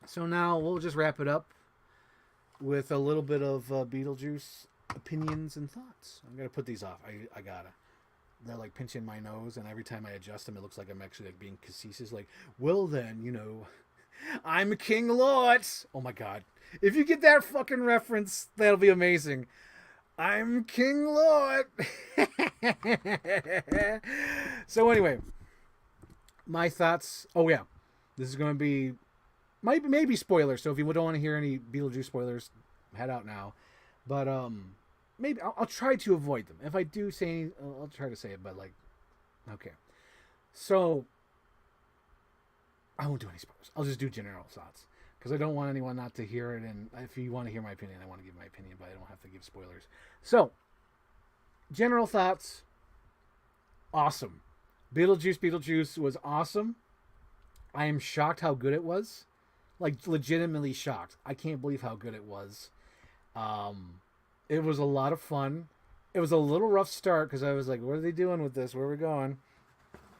S1: So now we'll just wrap it up with a little bit of Beetlejuice opinions and thoughts. I'm gonna put these off. I gotta. They're like pinching my nose, and every time I adjust them, it looks like I'm actually like being facetious. Like, well then, I'm King Lot. Oh my god! If you get that fucking reference, that'll be amazing. I'm King Lot. So anyway, my thoughts. Oh yeah, this is going to be maybe spoilers. So if you don't want to hear any Beetlejuice spoilers, head out now. But maybe I'll try to avoid them. If I do say any, I'll try to say it. But like, okay. So I won't do any spoilers. I'll just do general thoughts because I don't want anyone not to hear it. And if you want to hear my opinion, I want to give my opinion, but I don't have to give spoilers. So general thoughts. Awesome. Beetlejuice was awesome. I am shocked how good it was. Like, legitimately shocked. I can't believe how good it was. It was a lot of fun. It was a little rough start because I was like, what are they doing with this? Where are we going?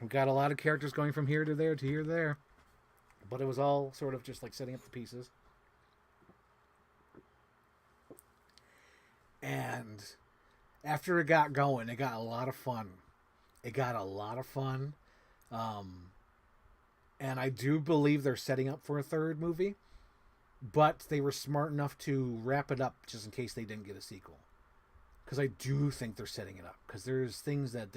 S1: We've got a lot of characters going from here to there to here to there. But it was all sort of just like setting up the pieces. And after it got going, it got a lot of fun. And I do believe they're setting up for a third movie, but they were smart enough to wrap it up just in case they didn't get a sequel. Because I do think they're setting it up. Because there's things that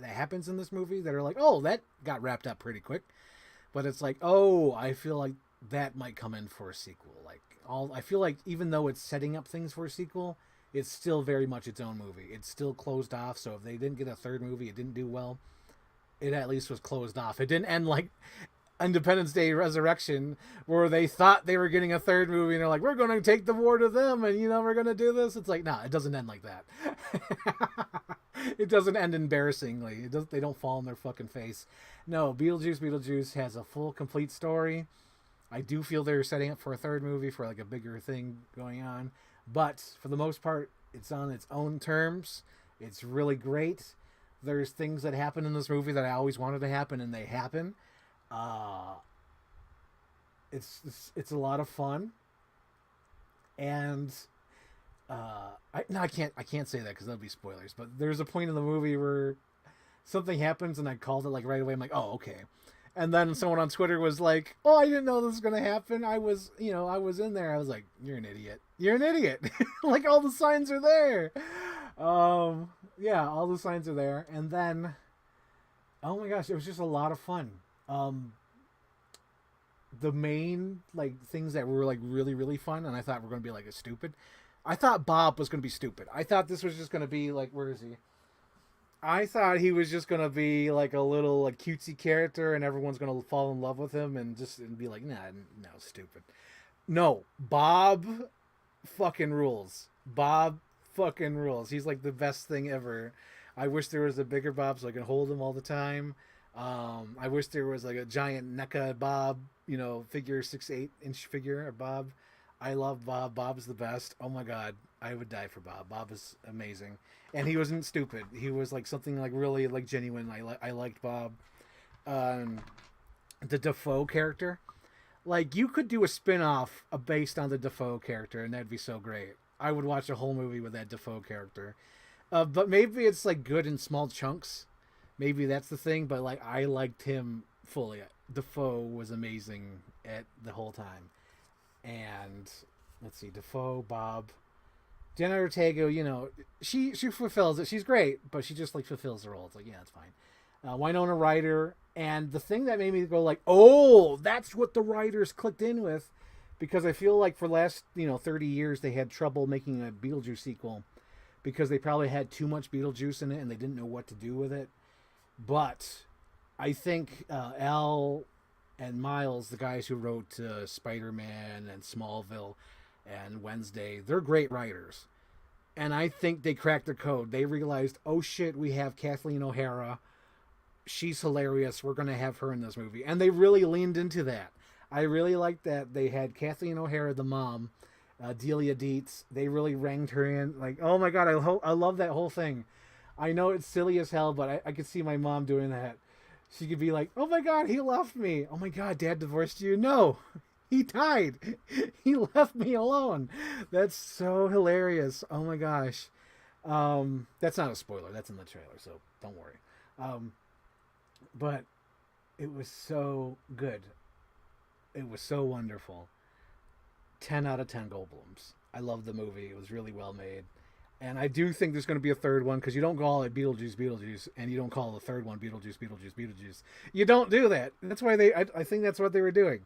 S1: happens in this movie that are like, oh, that got wrapped up pretty quick. But it's like, oh, I feel like that might come in for a sequel. I feel like even though it's setting up things for a sequel, it's still very much its own movie. It's still closed off. So if they didn't get a third movie, it didn't do well. It at least was closed off. It didn't end like Independence Day Resurrection, where they thought they were getting a third movie, and they're like, we're going to take the war to them, and we're going to do this. It's like, nah, it doesn't end like that. It doesn't end embarrassingly. They don't fall on their fucking face. No, Beetlejuice has a full, complete story. I do feel they're setting up for a third movie for like a bigger thing going on, but for the most part, it's on its own terms. It's really great. There's things that happen in this movie that I always wanted to happen, and they happen. It's a lot of fun, and I can't say that because that'll be spoilers. But there's a point in the movie where something happens, and I called it like right away. I'm like, oh, okay. And then someone on Twitter was like, oh, I didn't know this was gonna happen. I was in there. I was like, you're an idiot. You're an idiot. Like, all the signs are there. Yeah, all the signs are there. And then, oh my gosh, it was just a lot of fun. The main like things that were like really, really fun, and I thought were going to be like stupid. I thought Bob was going to be stupid. I thought this was just going to be like, where is he? I thought he was just going to be like a little like cutesy character, and everyone's going to fall in love with him and be like, no, stupid. No, Bob fucking rules. Bob fucking rules. He's like the best thing ever. I wish there was a bigger Bob so I could hold him all the time. I wish there was like a giant NECA Bob, figure, 6-8-inch figure of Bob. I love Bob. Bob's the best. Oh my God. I would die for Bob. Bob is amazing. And he wasn't stupid. He was like something like really like genuine. I liked Bob. The Defoe character. Like, you could do a spin-off based on the Defoe character, and that'd be so great. I would watch a whole movie with that Defoe character. But maybe it's like good in small chunks. Maybe that's the thing, but like, I liked him fully. Defoe was amazing at the whole time. And let's see, Defoe, Bob, Jenna Ortega, she fulfills it. She's great, but she just like fulfills the role. It's like, yeah, it's fine. Winona Ryder, and the thing that made me go like, oh, that's what the writers clicked in with, because I feel like for the last 30 years they had trouble making a Beetlejuice sequel because they probably had too much Beetlejuice in it and they didn't know what to do with it. But I think Al and Miles, the guys who wrote Spider-Man and Smallville and Wednesday, they're great writers. And I think they cracked the code. They realized, oh shit, we have Kathleen O'Hara. She's hilarious. We're going to have her in this movie. And they really leaned into that. I really liked that they had Kathleen O'Hara, the mom, Delia Dietz. They really ranged her in. Like, oh my God, I love that whole thing. I know it's silly as hell, but I could see my mom doing that. She could be like, oh my God, he left me. Oh my God, Dad divorced you. No, he died. He left me alone. That's so hilarious. Oh my gosh. That's not a spoiler. That's in the trailer, so don't worry. But it was so good. It was so wonderful. 10 out of 10 Goldblums. I love the movie. It was really well made. And I do think there's going to be a third one because you don't call it Beetlejuice, Beetlejuice, and you don't call the third one Beetlejuice, Beetlejuice, Beetlejuice. You don't do that. That's why I think that's what they were doing.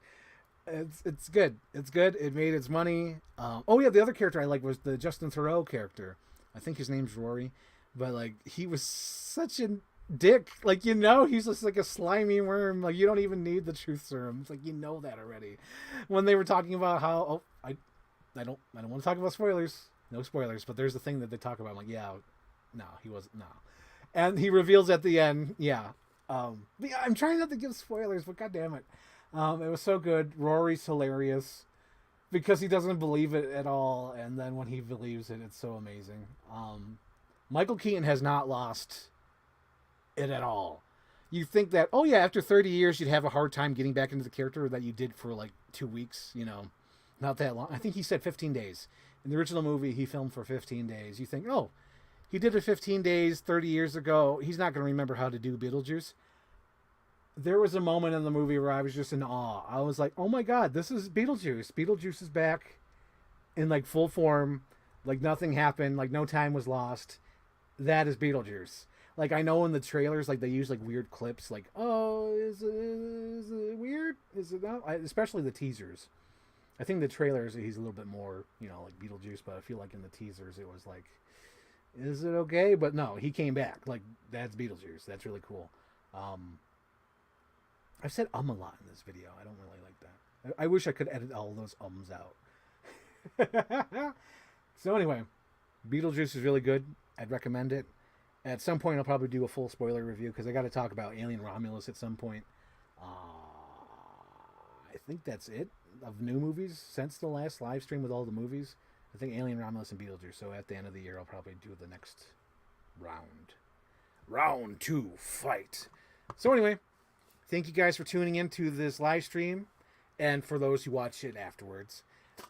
S1: It's good. It's good. It made its money. Oh yeah, the other character I like was the Justin Theroux character. I think his name's Rory, but like he was such a dick. Like he's just like a slimy worm. Like you don't even need the truth serum. It's like that already. When they were talking about how I don't want to talk about spoilers. No spoilers, but there's the thing that they talk about. I'm like, yeah, no, he wasn't. No, and he reveals at the end, yeah. Yeah, I'm trying not to give spoilers, but god damn it, it was so good. Rory's hilarious because he doesn't believe it at all, and then when he believes it, it's so amazing. Michael Keaton has not lost it at all. You think that, oh yeah, after 30 years, you'd have a hard time getting back into the character that you did for like 2 weeks, not that long. I think he said 15 days. In the original movie, he filmed for 15 days. You think, oh, he did it 15 days 30 years ago. He's not going to remember how to do Beetlejuice. There was a moment in the movie where I was just in awe. I was like, oh my God, this is Beetlejuice. Beetlejuice is back in like full form. Like nothing happened. Like no time was lost. That is Beetlejuice. Like I know in the trailers, like they use like weird clips. Like, oh, is it weird? Is it not? Especially the teasers. I think the trailers, he's a little bit more, like Beetlejuice, but I feel like in the teasers it was like, is it okay? But no, he came back. Like, that's Beetlejuice. That's really cool. I've said a lot in this video. I don't really like that. I wish I could edit all those ums out. So anyway, Beetlejuice is really good. I'd recommend it. At some point, I'll probably do a full spoiler review because I got to talk about Alien Romulus at some point. I think that's it of new movies since the last live stream with all the movies. I think Alien Romulus and Beetlejuice. So at the end of the year, I'll probably do the next round. Round 2, fight. So anyway, thank you guys for tuning in to this live stream. And for those who watch it afterwards,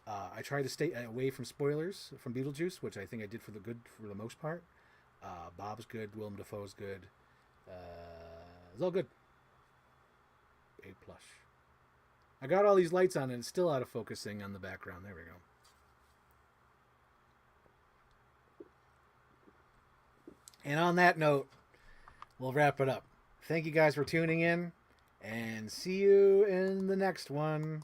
S1: I try to stay away from spoilers from Beetlejuice, which I think I did for the most part. Bob's good. Willem Dafoe's good. It's all good. A plush. I got all these lights on and it's still out of focusing on the background. There we go. And on that note, we'll wrap it up. Thank you guys for tuning in and see you in the next one.